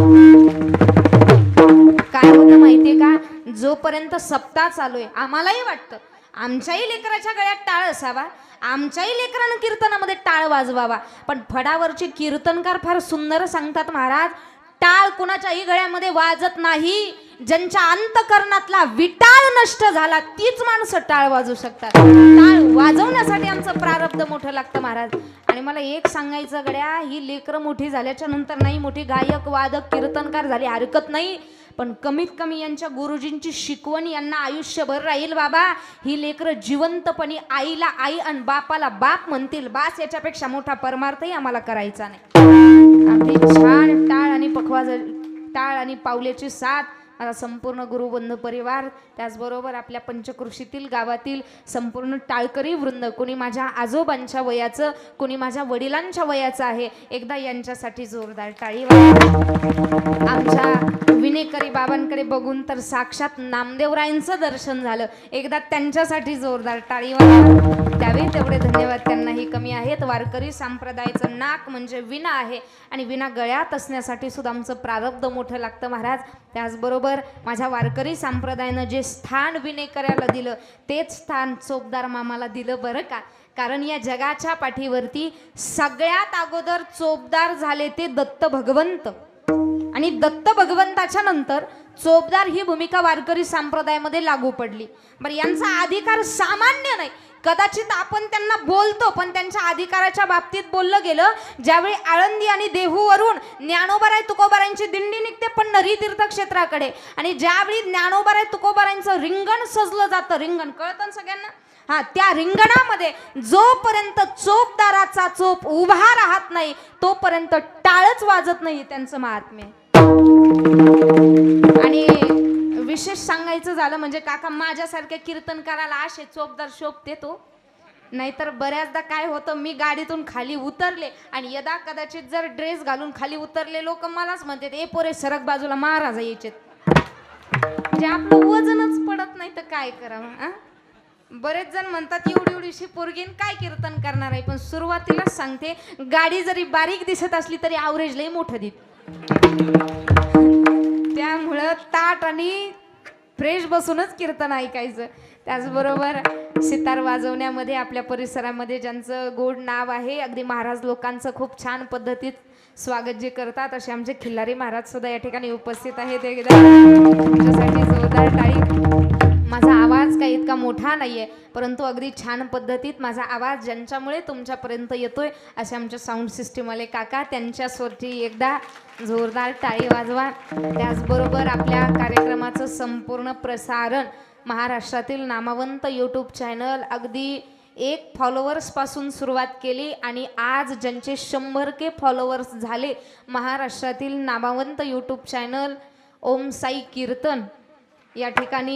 काय होतं माहितीये का, जोपर्यंत सप्ताह चालू आहे आम्हालाही वाटतं आमच्याही लेकराच्या गळ्यात टाळ असावा, आमच्याही लेकरानं कीर्तनामध्ये टाळ वाजवावा. पण फडावरचे कीर्तनकार फार सुंदर सांगतात महाराज, टाळ कुणाच्याही गळ्यामध्ये वाजत नाही. ज्यांच्या अंतकरणातला विटाळ नष्ट झाला तीच माणसं टाळ वाजवू शकतात. टाळ वाजवण्यासाठी आमचं प्रारब्ध मोठं लागतं महाराज. आणि मला एक सांगायचं गड्या, ही लेकरं मोठी झाल्याच्या नंतर नाही मोठी गायक वादक कीर्तनकार झाली हरकत नाही, पण कमीत कमी यांच्या गुरुजींची शिकवण यांना आयुष्यभर राहील. बाबा, ही लेकरं जिवंतपणी आईला आई आणि बापाला बाप म्हणतील. बास, याच्यापेक्षा मोठा परमार्थही आम्हाला करायचा नाही. अगदी छान टाळ आणि पखवाज, टाळ आणि पावलेची साथ माझा संपूर्ण गुरुबंधू परिवार, त्याचबरोबर आपल्या पंचकृषीतील गावातील संपूर्ण टाळकरी वृंद, कोणी माझ्या आजोबांच्या वयाचं, कोणी माझ्या वडिलांच्या वयाचं आहे. एकदा यांच्यासाठी जोरदार टाळी वाजवा. आमच्या विनेकरी बाबांकडे बघून तर साक्षात नामदेवरायांचं दर्शन झालं. एकदा त्यांच्यासाठी जोरदार टाळी वाजवा. त्यावेळी तेवढे धन्यवाद त्यांनाही कमी आहेत. वारकरी संप्रदायाचं नाक म्हणजे विना आहे आणि विना गळ्यात असण्यासाठी सुद्धा आमचं प्रारब्ध मोठं लागतं महाराज. त्याचबरोबर माझ्या वारकरी संप्रदायानं जे स्थान विनेकऱ्याला दिलं तेच स्थान चोपदार मामाला दिलं बरं का. कारण या जगाच्या पाठीवरती सगळ्यात अगोदर चोपदार झाले ते दत्त भगवंत, आणि दत्त भगवंताच्या नंतर चोपदार ही भूमिका वारकरी संप्रदायामध्ये लागू पडली. बरं, यांचा अधिकार सामान्य नाही. कदाचित आपण त्यांना बोलतो, पण त्यांच्या अधिकाराच्या बाबतीत बोललं गेलं, ज्यावेळी आळंदी आणि देहूवरून ज्ञानोबाराय तुकोबारायांची दिंडी निघते पंढरी तीर्थक्षेत्राकडे, आणि ज्यावेळी ज्ञानोबाराय तुकोबारायांचं रिंगण सजलं जातं, रिंगण कळतं सगळ्यांना, हा, त्या रिंगणामध्ये जोपर्यंत चोपदाराचा चोप उभा राहत नाही तोपर्यंत टाळच वाजत नाही. त्यांचं महात्म्य. आणि विशेष सांगायचं झालं म्हणजे काका माझ्यासारख्या कीर्तनकाराला असे चोपदार शोभते तो, नाहीतर बऱ्याचदा काय होतं, मी गाडीतून खाली उतरले आणि यदा कदाचित जर ड्रेस घालून खाली उतरले लोक मलाच म्हणतात, ए पोरे सरक बाजूला, महाराज यायचे. म्हणजे आपलं वजनच पडत नाही तर काय करावं. बरेच जण म्हणतात एवढी एवढीशी पोरगीन काय कीर्तन करणार आहे, पण सुरुवातीलाच सांगते, गाडी जरी बारीक दिसत असली तरी आवरेज लई मोठं देत. त्यामुळं ताट आणि फ्रेश बसूनच कीर्तन ऐकायचं. त्याचबरोबर सितार वाजवण्यामध्ये आपल्या परिसरामध्ये ज्यांचं गोड नाव आहे, अगदी महाराज लोकांचं खूप छान पद्धतीत स्वागत जे करतात असे आमचे खिल्लारी महाराज सुद्धा या ठिकाणी उपस्थित आहेत. एकदा तुमच्यासाठी जोरदार टाळी. माझा आवाज काही इतका मोठा नाहीये, परंतु अगदी छान पद्धतीत माझा आवाज ज्यांच्यामुळे तुमच्यापर्यंत येतोय असे आमच्या साऊंड सिस्टीमवाले काका, त्यांच्यासाठी एकदा जोरदार टाळी वाजवा. त्याचबरोबर आपल्या कार्यक्रमाचं संपूर्ण प्रसारण महाराष्ट्रातील नामवंत यूट्यूब चॅनल, अगदी 1 फॉलोअर्स पासून सुरुवात केली आणि आज ज्यांचे 100K फॉलोअर्स झाले, महाराष्ट्रातील नामवंत यूट्यूब चॅनल ओम साई कीर्तन या ठिकाणी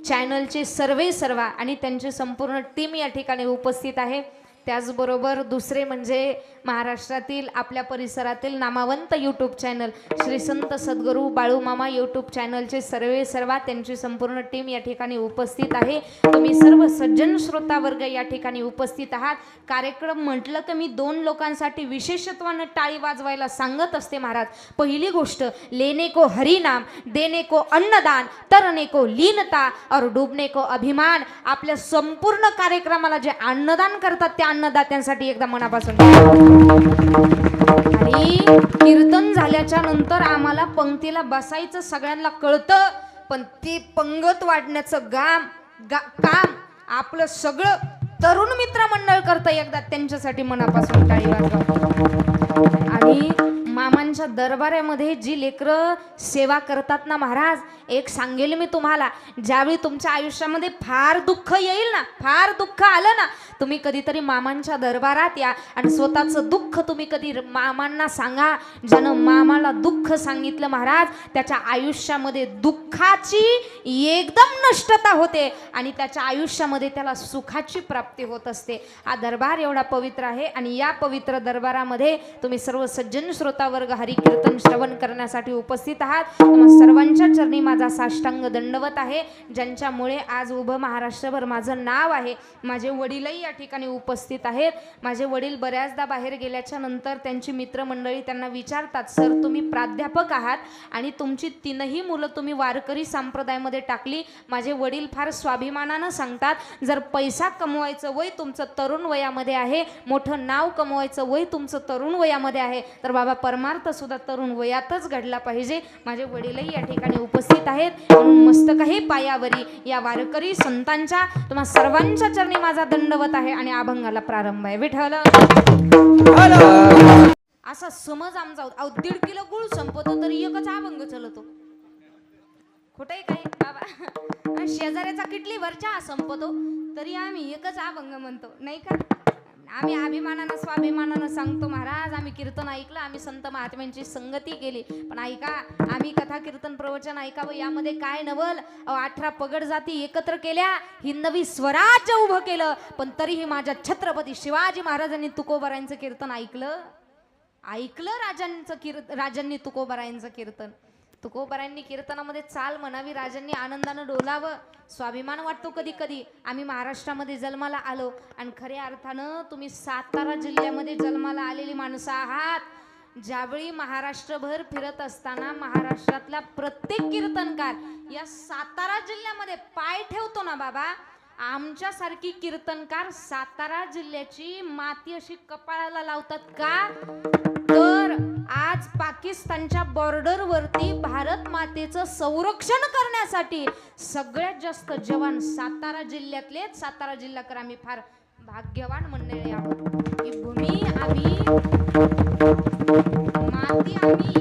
चॅनलचे सर्व आणि त्यांची संपूर्ण टीम या ठिकाणी उपस्थित आहे. त्याचबरोबर दुसरे म्हणजे महाराष्ट्रातील आपल्या परिसरातील नामवंत यूट्यूब चॅनल श्री संत सद्गुरू बाळूमामा यूट्यूब चॅनलचे सर्व त्यांची संपूर्ण टीम या ठिकाणी उपस्थित आहे. तुम्ही सर्व सज्जन श्रोता वर्ग या ठिकाणी उपस्थित आहात. कार्यक्रम म्हटलं की मी 2 लोकांसाठी विशेषत्वानं टाळी वाजवायला सांगत असते महाराज. पहिली गोष्ट, लेने को हरिनाम, देने को अन्नदान, तरने को लीनता और डूबने को अभिमान. आपल्या संपूर्ण कार्यक्रमाला जे अन्नदान करतात त्या अन्नदात्यांसाठी एकदा मनापासून. आणि कीर्तन झाल्याच्या नंतर आम्हाला पंक्तीला बसायचं सगळ्यांना कळतं, पण ते पंगत वाढण्याचं काम आपलं सगळं तरुण मित्र मंडळ करतं. एकदा त्यांच्यासाठी मनापासून टाळी वाजवा. आणि मामांच्या दरबारामध्ये जी लेकरं सेवा करतात ना महाराज, एक सांगेल मी तुम्हाला, ज्यावेळी तुमच्या आयुष्यामध्ये फार दुःख येईल ना, फार दुःख आलं ना, तुम्ही कधीतरी मामांच्या दरबारात या आणि स्वतःचं दुःख तुम्ही कधी मामांना सांगा. ज्यानं मामाला दुःख सांगितलं महाराज, त्याच्या आयुष्यामध्ये दुःखाची एकदम नष्टता होते आणि त्याच्या आयुष्यामध्ये त्याला सुखाची प्राप्ती होत असते. हा दरबार एवढा पवित्र आहे आणि या पवित्र दरबारामध्ये तुम्ही सर्व सज्जन श्रोता वर्ग हरी कीर्तन श्रवण करण्यासाठी उपस्थित आहात. सर्वांच्या चरणी माझा साष्टांग दंडवत आहे, ज्यांच्यामुळे आज उभं महाराष्ट्रभर माझं नाव आहे. माझे वडीलही या ठिकाणी उपस्थित आहेत. माझे वडील बऱ्याचदा बाहेर गेल्याच्या नंतर त्यांची मित्रमंडळी त्यांना विचारतात, सर तुम्ही प्राध्यापक आहात आणि तुमची 3ही मुलं तुम्ही वारकरी संप्रदायामध्ये टाकली. माझे वडील फार स्वाभिमानानं सांगतात, जर पैसा कमवायचं वय तुमचं तरुण वयामध्ये आहे, मोठं नाव कमवायचं वय तुमचं तरुण वयामध्ये आहे, तर बाबा परमार्थ सुद्धा तरुण वयातच घडला पाहिजे. माझे वडीलही या ठिकाणी उपस्थित आहेत. म्हणून मस्तकही पायावरी या वारकरी संतांच्या तुम्हा सर्वांच्या चरणी माझा दंडवत आहे आणि अभंगाला प्रारंभ आहे. विठ्ठल असा समज आमचा 1.5 किलो गुळ संपवतो तरी एकच अभंग चलतो. खोटंय काय बाबा? शेजाऱ्याचा किटलीभर चहा संपतो तरी आम्ही एकच अभंग म्हणतो, नाही का? आम्ही अभिमानानं स्वाभिमानानं सांगतो, महाराज आम्ही कीर्तन ऐकलं, आम्ही संत महात्म्यांची संगती केली. पण ऐका, आम्ही कथा कीर्तन प्रवचन ऐकावं यामध्ये काय नवल? 18 पगड जाती एकत्र केल्या, हिंदवी स्वराज्य उभं केलं. पण तरीही माझ्या छत्रपती शिवाजी महाराजांनी तुकोबारायांचं कीर्तन ऐकलं. राजांनी तुकोबारायांचं कीर्तन. तुकोबारायांनी कीर्तनामध्ये चाल म्हणावी, राजांनी आनंदानं डोलावं. स्वाभिमान वाटतो कधी कधी. आम्ही महाराष्ट्रामध्ये जन्माला आलो आणि खऱ्या अर्थानं तुम्ही सातारा जिल्ह्यामध्ये जन्माला आलेली माणसं आहात. ज्यावेळी महाराष्ट्रभर फिरत असताना महाराष्ट्रातला प्रत्येक कीर्तनकार या सातारा जिल्ह्यामध्ये पाय ठेवतो ना बाबा, आमच्यासारखी कीर्तनकार सातारा जिल्ह्याची माती अशी कपाळाला लावतात का? तर आज पाकिस्तानच्या बॉर्डरवरती भारत मातेचं संरक्षण करण्यासाठी सगळ्यात जास्त जवान सातारा जिल्ह्यातले. सातारा जिल्हाकर आम्ही फार भाग्यवान मंडळी आहोत. ही भूमी आम्ही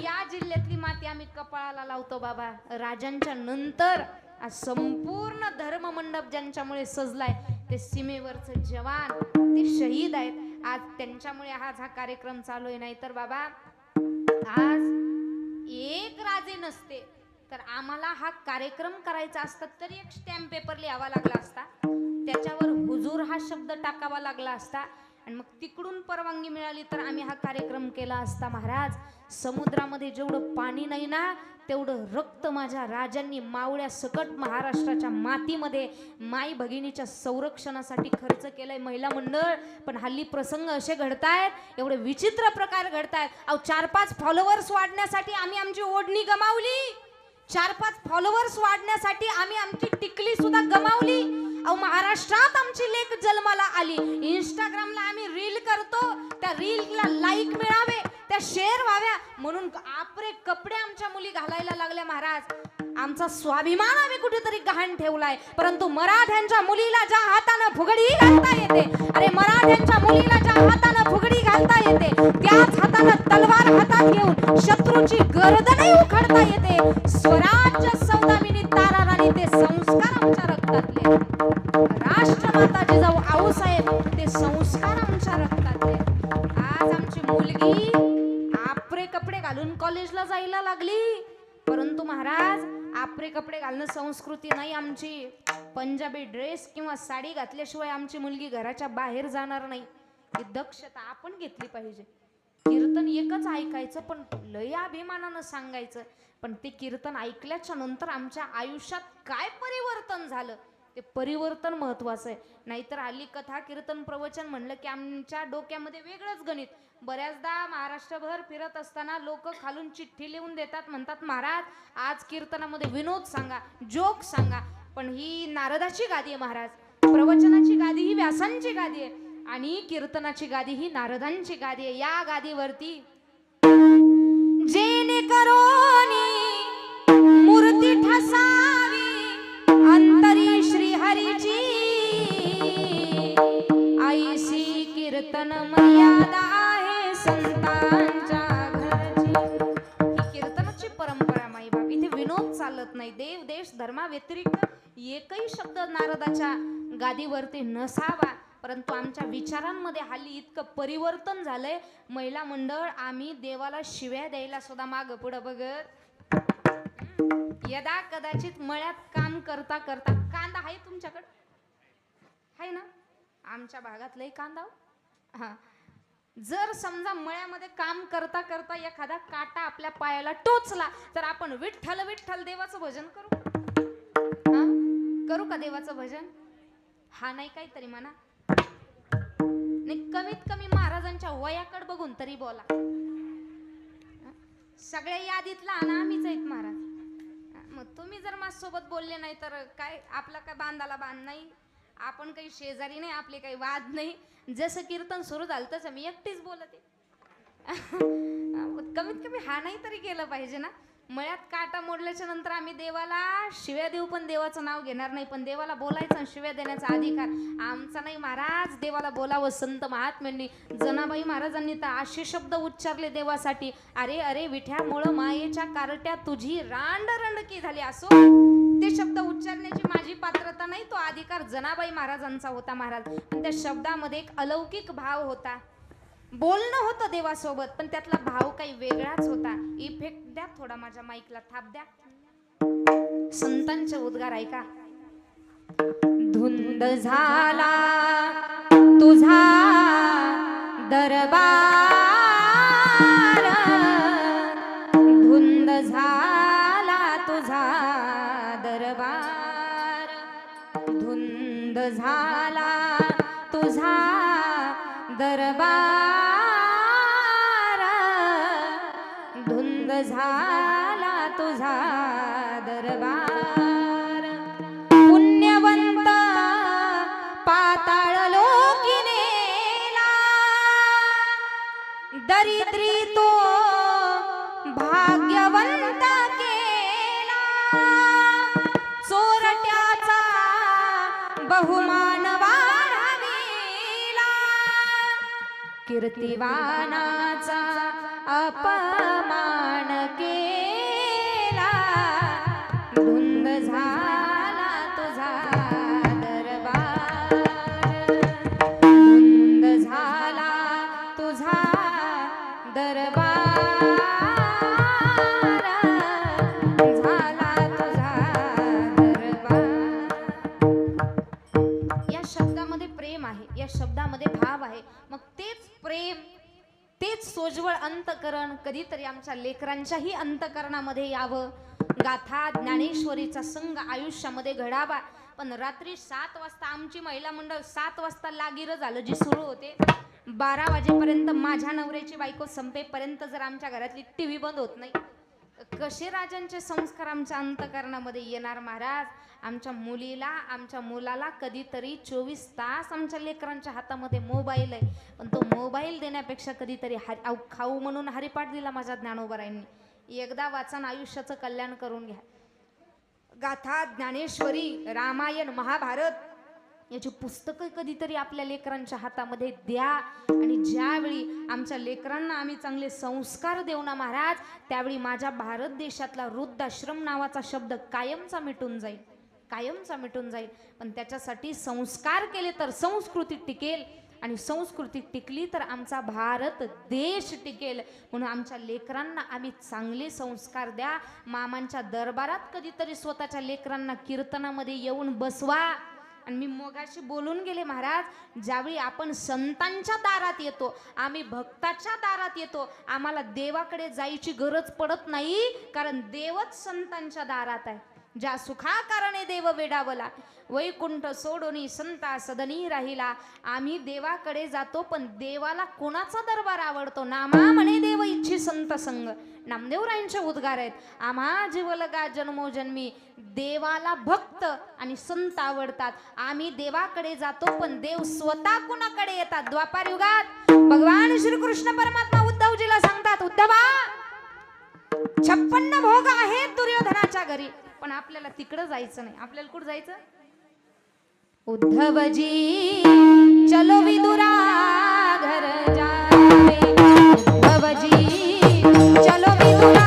या जिल्ह्यातली माती आम्ही कपाळाला लावतो बाबा. राजांच्या नंतर आज संपूर्ण धर्म मंडप ज्यांच्यामुळे सजलाय ते सीमेवरचे जवान, ते शहीद आहेत. आज त्यांच्यामुळे आज हा कार्यक्रम चालू आहे. नाही तर बाबा आज एक राजे नसते तर आम्हाला हा कार्यक्रम करायचा असता तरी एक स्टॅम्प पेपर लिहावा लागला असता, त्याच्यावर हुजूर हा शब्द टाकावा लागला असता आणि मग तिकडून परवानगी मिळाली तर आम्ही हा कार्यक्रम केला असता. महाराज समुद्रामध्ये जेवढं पाणी नाही ना तेवढं रक्त माझ्या राजांनी मावळ्या सकट महाराष्ट्राच्या मातीमध्ये माई भगिनीच्या संरक्षणासाठी खर्च केलाय महिला मंडळ. पण हल्ली प्रसंग असे घडतायत, एवढे विचित्र प्रकार घडतायत. 4-5 फॉलोअर्स वाढण्यासाठी आम्ही आमची ओढणी गमावली. 4-5 फॉलोअर्स वाढण्यासाठी आम्ही आमची टिकली सुद्धा गमावली. महाराष्ट्रात आमची लेक जन्माला आली. इंस्टाग्रामला आम्ही रील करतो, त्या रीलला लाईक मिळावे, त्या शेअर व्हाव्या म्हणून आपरे कपडे आमच्या मुली घालायला लागल्या. महाराज आमचा स्वाभिमान आम्ही कुठेतरी गहाण ठेवलाय. परंतु मराठ्यांच्या मुलीला ज्या हातानं फुगडी घालता येते, अरे मराठ्यांच्या मुलीला ज्या हातानं फुगडी घालता येते त्याच हातानं तलवार हातात घेऊन शत्रूची गर्दनही उखडता येते. स्वराज्य सौदामिनी तारा राणी ते संस्कार आमच्या रक्तातले. राष्ट्रमाता जिजाऊ महाराज आपले कपडे घालणं संस्कृती नाही आमची. पंजाबी ड्रेस किंवा साडी घातल्याशिवाय आमची मुलगी घराच्या बाहेर जाणार नाही. ही दक्षता आपण घेतली पाहिजे. कीर्तन एकच ऐकायचं पण लय अभिमानानं सांगायचं. पण ते कीर्तन ऐकल्याच्या नंतर आमच्या आयुष्यात काय परिवर्तन झालं ते परिवर्तन महत्वाचं आहे. नाहीतर आली कथा कीर्तन प्रवचन म्हणलं की आमच्या डोक्यामध्ये वेगळंच गणित. बऱ्याचदा महाराष्ट्रभर फिरत असताना लोक खालून चिठ्ठी लिहून देतात, म्हणतात महाराज आज कीर्तनामध्ये विनोद सांगा, जोक सांगा. पण ही नारदाची गादी आहे महाराज. प्रवचनाची गादी ही व्यासांची गादी आहे आणि कीर्तनाची गादी ही नारदांची गादी आहे. या गादीवरती जेने करोनी मूर्ती ठसावी अंतरी श्री हरीची आईशी कीर्तन मर्यादा आहे संतांच्या घरची. ही कीर्तनाची परंपरा माई बाप. इथे विनोद चालत नाही. देव देश धर्मा व्यतिरिक्त एकही शब्द नारदाच्या गादीवरती नसावा. परंतु आमच्या विचारांमध्ये हल्ली इतकं परिवर्तन झालंय. महिला मंडळ आम्ही देवाला शिव्या द्यायला सुद्धा माग पुढं बघत. यदा कदाचित मळ्यात काम करता करता कांदा आहे तुमच्याकडे आहे ना? आमच्या भागात लय कांदा. हा, जर समजा मळ्यामध्ये काम करता करता एखादा काटा आपल्या पायाला टोचला तर आपण विठ्ठल विठ्ठल देवाचं भजन करू. हा, करू का देवाचं भजन? हा नाही काहीतरी म्हणा. नाही, कमीत कमी महाराजांच्या वयाकडे बघून तरी बोला. सगळ्या यादीत लहान आम्हीच आहेत महाराज. मग तुम्ही जर माझ्यासोबत बोलले नाही तर काय आपला काय बांधाला बांध नाही. आपण काही शेजारी नाही, आपले काही वाद नाही. जसं कीर्तन सुरू झालं तसं मी एकटीच बोलते. कमीत कमी हा नाही तरी केलं पाहिजे ना. मळ्यात काटा मोडल्याच्या नंतर आम्ही देवाला शिव्या देऊ पण देवाचं नाव घेणार नाही. पण देवाला बोलायचं आणि शिव्या देण्याचा अधिकार आमचा नाही महाराज. देवाला बोलावं. संत महात्म्यांनी जनाबाई महाराजांनी तर असे शब्द उच्चारले देवासाठी. अरे अरे विठ्यामुळं मायेच्या कारट्या तुझी रांड रंडकी झाली. असो ते शब्द उच्चारण्याची माझी पात्रता नाही, तो अधिकार जनाबाई महाराजांचा होता महाराज. पण त्या शब्दामध्ये एक अलौकिक भाव होता. बोलणं होतं देवासोबत पण त्यातला भाव काही वेगळाच होता. इफेक्ट द्या थोडा, माझ्या माईकला थाप द्या. संतांचे उद्गार ऐका. धुंद झाला तुझा दरबार, धुंद झाला तुझा दरबार, धुंद झाला तुझा दरबार, धुंद झाला तुझा दरबार. पुण्यवंत पाताळ लोकी नेला, दरिद्री तो भाग्यवंत केला. चोरट्याचा बहुमान वाढविला, कीर्तिवानाचा अपमान केला. धुंद झाला तुझा दरबार, धुंद झाला तुझा दरबार, झाला तुझा दरबार. या शब्दामध्ये प्रेम आहे, या शब्दामध्ये भाव आहे. मग तेच प्रेम, तेच सोज्वळ अंतकरण कधीतरी आमच्या लेकरांच्याही अंतकरणामध्ये यावं. गाथा ज्ञानेश्वरीचा संग आयुष्यामध्ये घडावा. पण रात्री 7 वाजता आमची महिला मंडळ 7 वाजता लागीर झालं जी सुरू होते, 12 वाजेपर्यंत माझ्या नवऱ्याची बायको संपेपर्यंत जर आमच्या घरातली टीव्ही बंद होत नाही, कसे राजांचे संस्कार आमच्या अंतकरणामध्ये येणार महाराज. आमच्या मुलीला, आमच्या मुलाला कधीतरी 24 तास आमच्या लेकरांच्या हातामध्ये मोबाईल आहे. पण तो मोबाईल देण्यापेक्षा कधीतरी खाऊ म्हणून हरिपाठ दिला माझ्या ज्ञानोबरायांनी. एकदा वाचन आयुष्याचं कल्याण करून घ्या. गाथा ज्ञानेश्वरी, रामायण, महाभारत याची पुस्तकं कधीतरी आपल्या लेकरांच्या हातामध्ये द्या. आणि ज्यावेळी आमच्या लेकरांना आम्ही चांगले संस्कार देऊ ना महाराज, त्यावेळी माझ्या भारत देशातला वृद्धाश्रम नावाचा शब्द कायमचा मिटून जाईल, कायमचा मिटून जाईल. पण त्याच्यासाठी संस्कार केले तर संस्कृती टिकेल. आणि संस्कृती टिकली तर आमचा भारत देश टिकेल. म्हणून आमच्या लेकरांना आम्ही चांगले संस्कार द्या. मामांच्या दरबारात कधीतरी स्वतःच्या लेकरांना कीर्तनामध्ये येऊन बसवा. आणि मी मगाशी बोलून गेले महाराज, ज्यावेळी आपण संतांच्या दारात येतो, आम्ही भक्ताच्या दारात येतो, आम्हाला देवाकडे जायची गरज पडत नाही, कारण देवच संतांच्या दारात आहे. ज्या सुखा कारणे देव वेडावला, वैकुंठ सोडोनी संता सदनी राहिला. आम्ही देवाकडे जातो, पण देवाला कोणाचा दरबार आवडतो? नामा म्हणे देव इच्छी संत संग. नामदेवरायांचे उद्गार आहेत. आम्हा जीवलगा जन्मोजन्मी देवाला भक्त आणि संत आवडतात. आम्ही देवाकडे जातो, पण देव स्वतः कुणाकडे येतात? द्वापार युगात भगवान श्रीकृष्ण परमात्मा उद्धवजीला सांगतात, उद्धवा 56 भोग आहेत दुर्योधनाच्या घरी, पण आपल्याला तिकडं जायचं नाही. आपल्याला कुठं जायचं? उद्धवजी चलो विदुरा घर जावे, उद्धवजी चलो विदुरा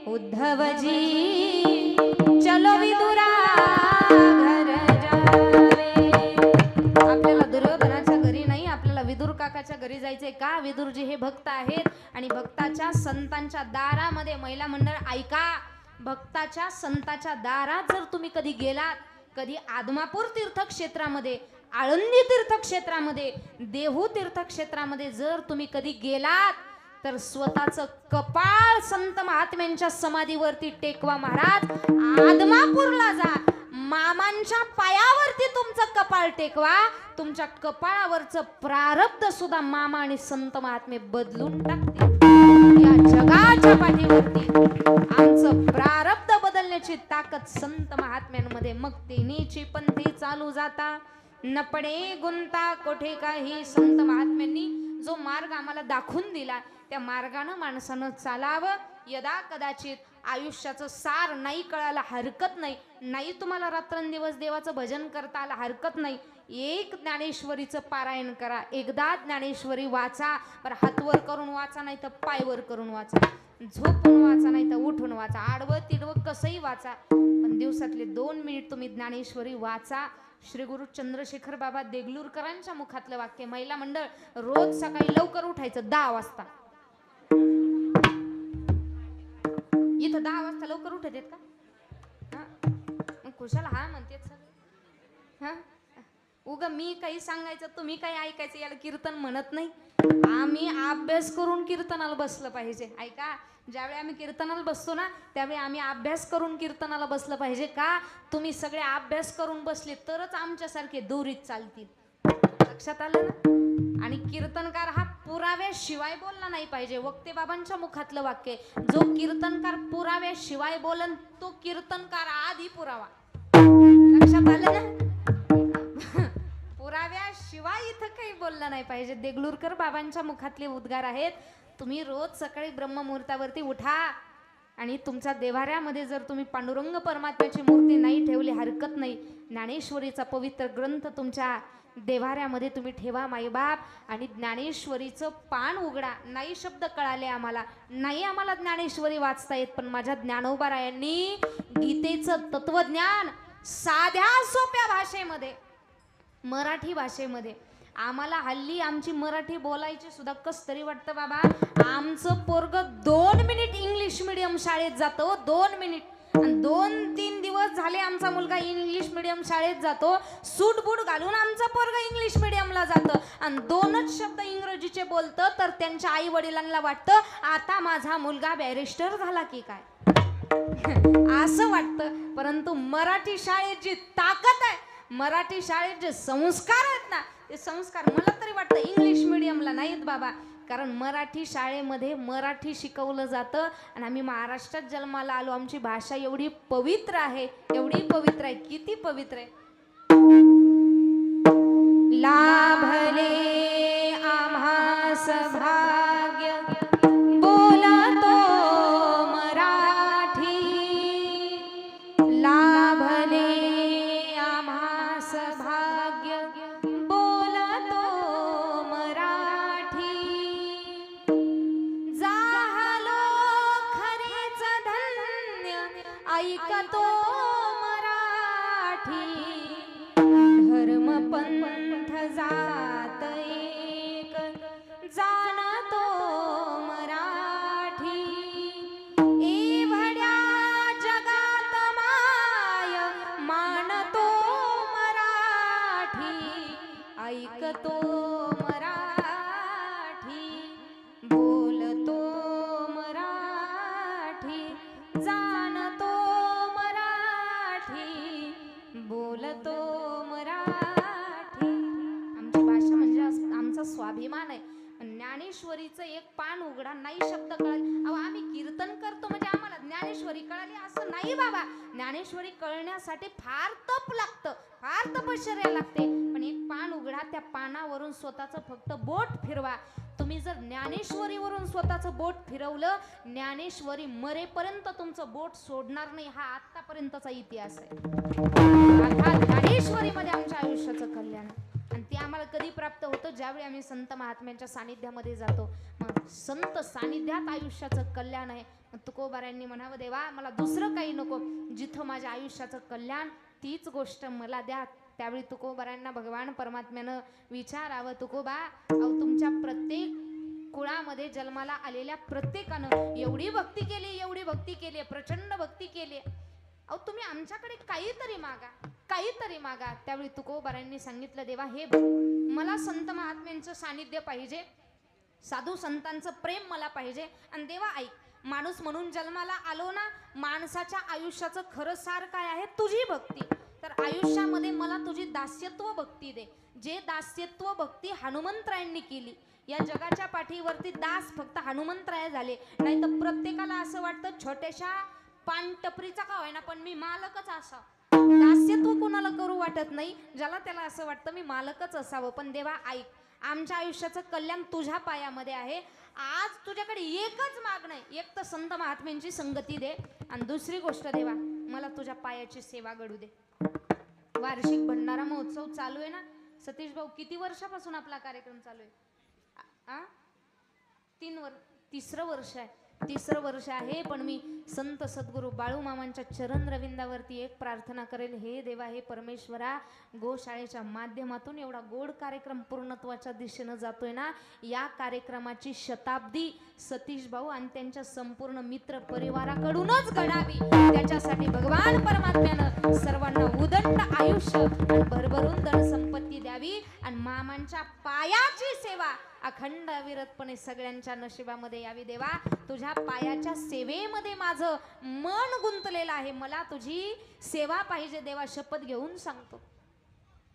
उद्धवजी चलो विदुरा घर जावे. आपल्याला दुर्योधनाच्या घरी नाही, आपल्याला विदुर काकाच्या घरी जायचंय. का? विदुरजी हे भक्त आहेत आणि भक्ताच्या संतांच्या दारामध्ये, महिला मंडळ ऐका, भक्ताच्या संताच्या दारात जर तुम्ही कधी गेलात, कधी आदमापूर तीर्थक्षेत्रामध्ये, आळंदी तीर्थक्षेत्रामध्ये, देहू तीर्थक्षेत्रामध्ये जर तुम्ही कधी गेलात, तर स्वतःचं कपाळ संत महात्म्यांच्या समाधीवरती टेकवा. महाराज आदमापूरला जा, मामांच्या पायावरती तुमचं कपाळ टेकवा. तुमच्या कपाळावरचं प्रारब्ध सुद्धा मामा आणि संत महात्मे बदलून टाकतील. या जगाच्या पाठीवरती आमचं प्रारब्ध बदलण्याची ताकद संत महात्म्यांमध्ये. मग तिन्हीची पंथी चालू जाता, न पडे गुंता कोठे काही. संत महात्म्यांनी जो मार्ग आम्हाला दाखवून दिला, त्या मार्गानं माणसानं चालावं. यदा कदाचित आयुष्याचं सार नाही कळायला हरकत नाही. नाही तुम्हाला रात्रंदिवस देवाचं भजन करता आलं हरकत नाही. एक ज्ञानेश्वरीचं पारायण करा, एकदा ज्ञानेश्वरी वाचा. बरं, हातवर करून वाचा, नाही तर पायवर करून वाचा, झोपून वाचा, नाही तर उठून वाचा, आडवं तिडवं कसंही वाचा, पण दिवसातले 2 मिनिट तुम्ही ज्ञानेश्वरी वाचा. श्री गुरु चंद्रशेखर बाबा देगलूरकरांच्या मुखातलं वाक्य. महिला मंडळ रोज सकाळी लवकर उठायचं 10 वाजता. इथं 10 वाजता लवकर उठत आहेत का? मग कुशाला हा म्हणतेत सर. हा, उगा मी काही सांगायचं, तुम्ही काही ऐकायचं, याला कीर्तन म्हणत नाही. आम्ही अभ्यास करून कीर्तनाला बसलं पाहिजे. ऐका, ज्यावेळी आम्ही कीर्तनाला बसतो ना, त्यावेळी आम्ही अभ्यास करून कीर्तनाला बसलं पाहिजे. का? तुम्ही सगळे अभ्यास करून बसले तरच आमच्यासारखे दोरीत चालतील. लक्षात आलं ना? आणि कीर्तनकार हा पुराव्याशिवाय बोलला नाही पाहिजे. वक्ते बाबांच्या मुखातलं वाक्य, जो कीर्तनकार पुराव्याशिवाय बोलन तो कीर्तनकार आधी पुरावा. लक्षात आलं ना? पुराव्याशिवाय इथं काही बोललं नाही पाहिजे. देगलूरकर बाबांच्या मुखातले उद्गार आहेत. तुम्ही रोज सकाळी ब्रह्ममुहूर्तावरती उठा आणि तुमच्या देवाऱ्यामध्ये जर तुम्ही पांडुरंग परमात्म्याची मूर्ती नाही ठेवली हरकत नाही. ज्ञानेश्वरीचा पवित्र ग्रंथ तुमच्या देवाऱ्यामध्ये तुम्ही ठेवा माईबाप, आणि ज्ञानेश्वरीचं पान उघडा. नाही शब्द कळाले आम्हाला, नाही आम्हाला ज्ञानेश्वरी वाचता येत, पण माझ्या ज्ञानोबारायांनी गीतेचं तत्वज्ञान साध्या सोप्या भाषेमध्ये, मराठी भाषेमध्ये, आम्हाला हल्ली आमची मराठी बोलायची सुद्धा कस तरी वाटतं बाबा. पोरग 2 मिनिट इंग्लिश मीडियम शाळेत जातो, 2 मिनिट, आणि 2-3 दिवस दिवस झाले आमचा मुलगा इंग्लिश मिडियम शाळेत जातो, सूट बूट घालून आमचं पोरगा इंग्लिश मिडियमला जातं आणि दोनच शब्द इंग्रजीचे बोलतं तर त्यांच्या आई वडिलांना वाटतं आता माझा मुलगा बॅरिस्टर झाला की काय असं वाटतं. परंतु मराठी शाळेत जी ताकद आहे, मराठी शाळेत जे संस्कार आहेत ना, ते संस्कार मला तरी वाटतं इंग्लिश मिडियमला नाहीत बाबा. कारण मराठी शाळेमध्ये मराठी शिकवलं जातं आणि आम्ही महाराष्ट्रात जन्माला आलो. आमची भाषा एवढी पवित्र आहे, एवढी पवित्र आहे. किती पवित्र आहे. लाभले आम्हास भाग्य बोलतो मराठी, लाभले आम्हास भाग्य बोलतो मराठी, झालो खरेच धन्य ऐकतो मराठी, धर्म पंथ जात एक जाणतो मराठी, एवढ्या जगात माय मानतो मराठी, ऐकतो मराठी, बोलतो मराठी, जाणतो मराठी, बोलतो मराठी. आमची भाषा म्हणजे आमचा स्वाभिमान आहे. ज्ञानेश्वरीचं एक पान उघडा नाही शब्द कळाले. अहो आम्ही कीर्तन करतो म्हणजे आम्हाला ज्ञानेश्वरी कळाली असं नाही बाबा. ज्ञानेश्वरी कळण्यासाठी फार तप लागतं, फार तपश्चर्या लागते. पण एक पान उघडा, त्या पानावरून स्वतःचं फक्त बोट फिरवा. तुम्ही जर ज्ञानेश्वरीवरून स्वतःचं बोट फिरवलं, ज्ञानेश्वरी मरेपर्यंत तुमचं बोट सोडणार नाही. हा आतापर्यंतचा इतिहास आहे. अर्थात ज्ञानेश्वरीमध्ये आमच्या आयुष्याचं कल्याण आणि ते आम्हाला कधी प्राप्त होतं, ज्यावेळी आम्ही संत महात्म्यांच्या सानिध्यामध्ये जातो. मग संत सानिध्यात आयुष्याचं कल्याण आहे. मग तुकोबारायांनी म्हणावं, देवा मला दुसरं काही नको, जिथं माझ्या आयुष्याचं कल्याण तीच गोष्ट मला द्या. त्यावेळी तुकोबारायांना भगवान परमात्म्यानं विचारावं, तुकोबा अहो तुमच्या प्रत्येक कुळामध्ये जन्माला आलेल्या प्रत्येकानं एवढी भक्ती केली, एवढी भक्ती केली, प्रचंड भक्ती केली, अहो तुम्ही आमच्याकडे काहीतरी मागा, काहीतरी मागा. त्यावेळी तुकोबारायांनी सांगितलं, देवा हे बघ, मला संत महात्म्यांचं सानिध्य पाहिजे, साधू संतांचं प्रेम मला पाहिजे. आणि देवा ऐक, माणूस म्हणून जन्माला आलो ना, माणसाच्या आयुष्याचं खरं सार काय आहे? तुझी भक्ती. तर आयुष्यामध्ये मला तुझी दास्यत्व भक्ती दे. जे दास्यत्व भक्ती हनुमंतरायांनी केली. या जगाच्या पाठीवरती दास फक्त हनुमंतराय झाले, नाही तर प्रत्येकाला असं वाटतं छोट्याशा पानटपरीचा का होईना पण मी मालकच असावं. दास्यत्व कोणाला करू वाटत नाही, ज्याला त्याला असं वाटतं मी मालकच असावं. पण देवा ऐक, आमच्या आयुष्याचं कल्याण तुझ्या पायामध्ये आहे. आज तुझ्याकडे एकच मागणं आहे, एक तर संत महात्म्यांची संगती दे आणि दुसरी गोष्ट देवा मला तुझ्या पायाची सेवा घडू दे. वार्षिक भंडारा महोत्सव चालू आहे ना सतीश भाऊ, किती वर्षापासून आपला कार्यक्रम चालू आहे? तिसरं वर्ष आहे. तिसरं वर्ष आहे. पण मी संत सद्गुरू बाळू मामांच्या चरण रविंदावरती एक प्रार्थना करेल, हे देवा, हे परमेश्वरा, गोशाळेच्या माध्यमातून एवढा गोड कार्यक्रम पूर्णत्वाच्या दिशेनं जातोय ना, या कार्यक्रमाची शताब्दी सतीश भाऊ आणि त्यांच्या संपूर्ण मित्र परिवाराकडूनच घडावी. त्याच्यासाठी भगवान परमात्म्यानं सर्वांना उदंड आयुष्य आणि भरभरून धनसंपत्ती द्यावी आणि मामांच्या पायाची सेवा अखंड अविरतपणे सगळ्यांच्या नशिबामध्ये यावी. देवा, तुझ्या पायाच्या सेवेमध्ये माझं मन गुंतलेलं आहे, मला तुझी सेवा पाहिजे. देवा, शपथ घेऊन सांगतो,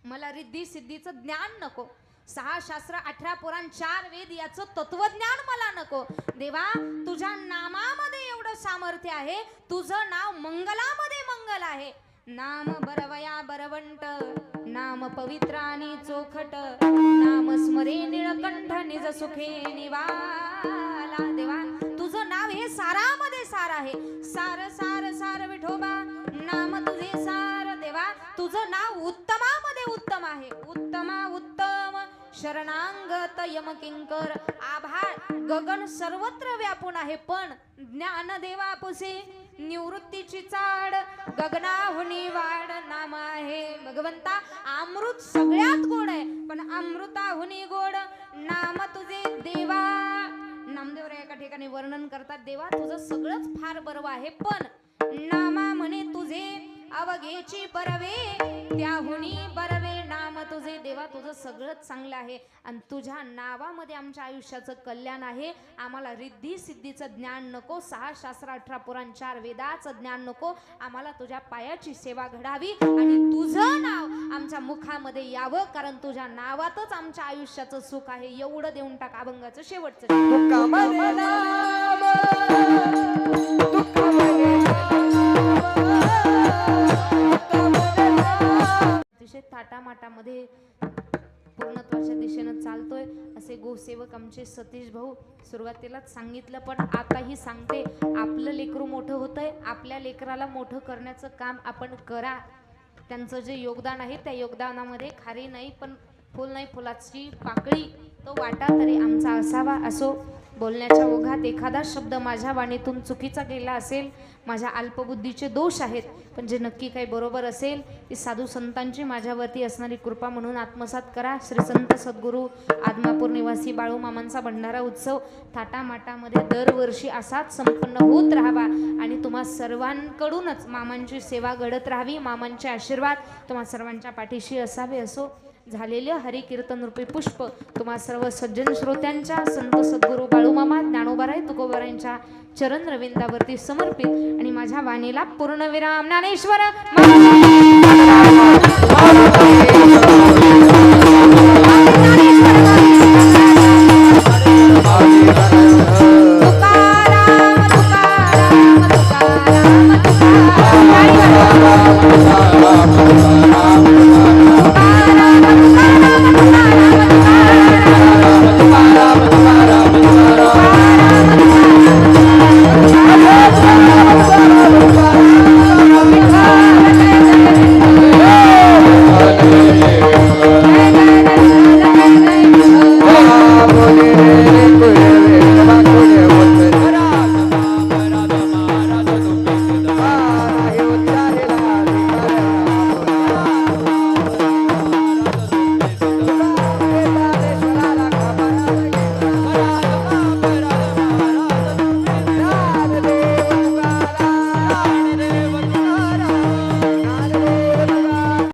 मला रिद्धी सिद्धीचं ज्ञान नको, 6 शास्त्र 18 पुराण 4 वेद याचं तत्वज्ञान मला नको. देवा, तुझ्या नामामध्ये एवढं सामर्थ्य आहे, तुझं नाव मंगलामध्ये मंगल आहे. नाम बरवया बरवंट, नाम पवित्र आणि चोखट, नाम स्मरे निळकंठ निज सुखे निवाला. देवा, तुझं नाव हे सारामध्ये सार आहे, सार सार सार विठोबा, नाम तुझे सार. देवा, तुझं नाव उत्तमामध्ये उत्तम आहे, उत्तमा उत्तम शरणांगत यमकिंकर. आभाळ गगन सर्वत्र व्यापून आहे, पण ज्ञानदेवा पुसे निवृत्तीची चाड, गगनाहुनी वाढ नाम आहे. भगवंता, अमृत सगळ्यात गोड आहे, पण अमृताहुनी गोड नाम तुझे देवा. नामदेव एका ठिकाणी वर्णन करतात, देवा तुझं सगळंच फार बरं आहे, पण नामा म्हणे तुझे अवघेची बरवे त्याहुनी बरवे नाम तुझे देवा. तुझं सगळंच चांगलं आहे आणि तुझ्या नावामध्ये आमच्या आयुष्याचं कल्याण आहे. आम्हाला रिद्धी सिद्धीचं ज्ञान नको, 6 शास्त्र 18 पुराण 4 वेदाचं ज्ञान नको. आम्हाला तुझ्या पायाची सेवा घडावी आणि तुझं नाव आमच्या मुखामध्ये यावं, कारण तुझ्या नावातच आमच्या आयुष्याचं सुख आहे. एवढं देऊन टाक अभंगाचं शेवटचं. दुःखामध्ये नाम, दुःखामध्ये अतिशय थाटामाटामध्ये पूर्णत्वाच्या दिशेनं चालतोय असे गोसेवक आमचे सतीश भाऊ. सुरुवातीलाच सांगितलं पण आताही सांगते, आपलं लेकरू मोठं होतंय, आपल्या लेकराला मोठं करण्याचं काम आपण करा. त्यांचं जे योगदान आहे त्या योगदानामध्ये खारी नाही पण फुल नाही, फुलाची पाकळी तो वाटा तरी आमचा असावा. असो, बोलण्याच्या ओघात एखादा शब्द माझ्या वाणीतून चुकीचा गेला असेल, माझ्या अल्पबुद्धीचे दोष आहेत, पण जे नक्की काही बरोबर असेल ती साधू संतांची माझ्यावरती असणारी कृपा म्हणून आत्मसात करा. श्री संत सद्गुरू आदमापूर निवासी बाळू मामांचा भंडारा उत्सव थाटामाटामध्ये दरवर्षी असाच संपन्न होत राहावा आणि तुम्हा सर्वांकडूनच मामांची सेवा घडत राहावी. मामांचे आशीर्वाद तुम्हा सर्वांच्या पाठीशी असावे. असो, झालेलं हरिकीर्तन रूपी पुष्प तुम्हा सर्व सज्जन श्रोत्यांच्या संत सद्गुरू बाळूमामा ज्ञानोबाराय तुकोबारायांच्या चरण रविंदावरती समर्पित आणि माझ्या वाणीला पूर्णविराम. ज्ञानेश्वर तुकाराम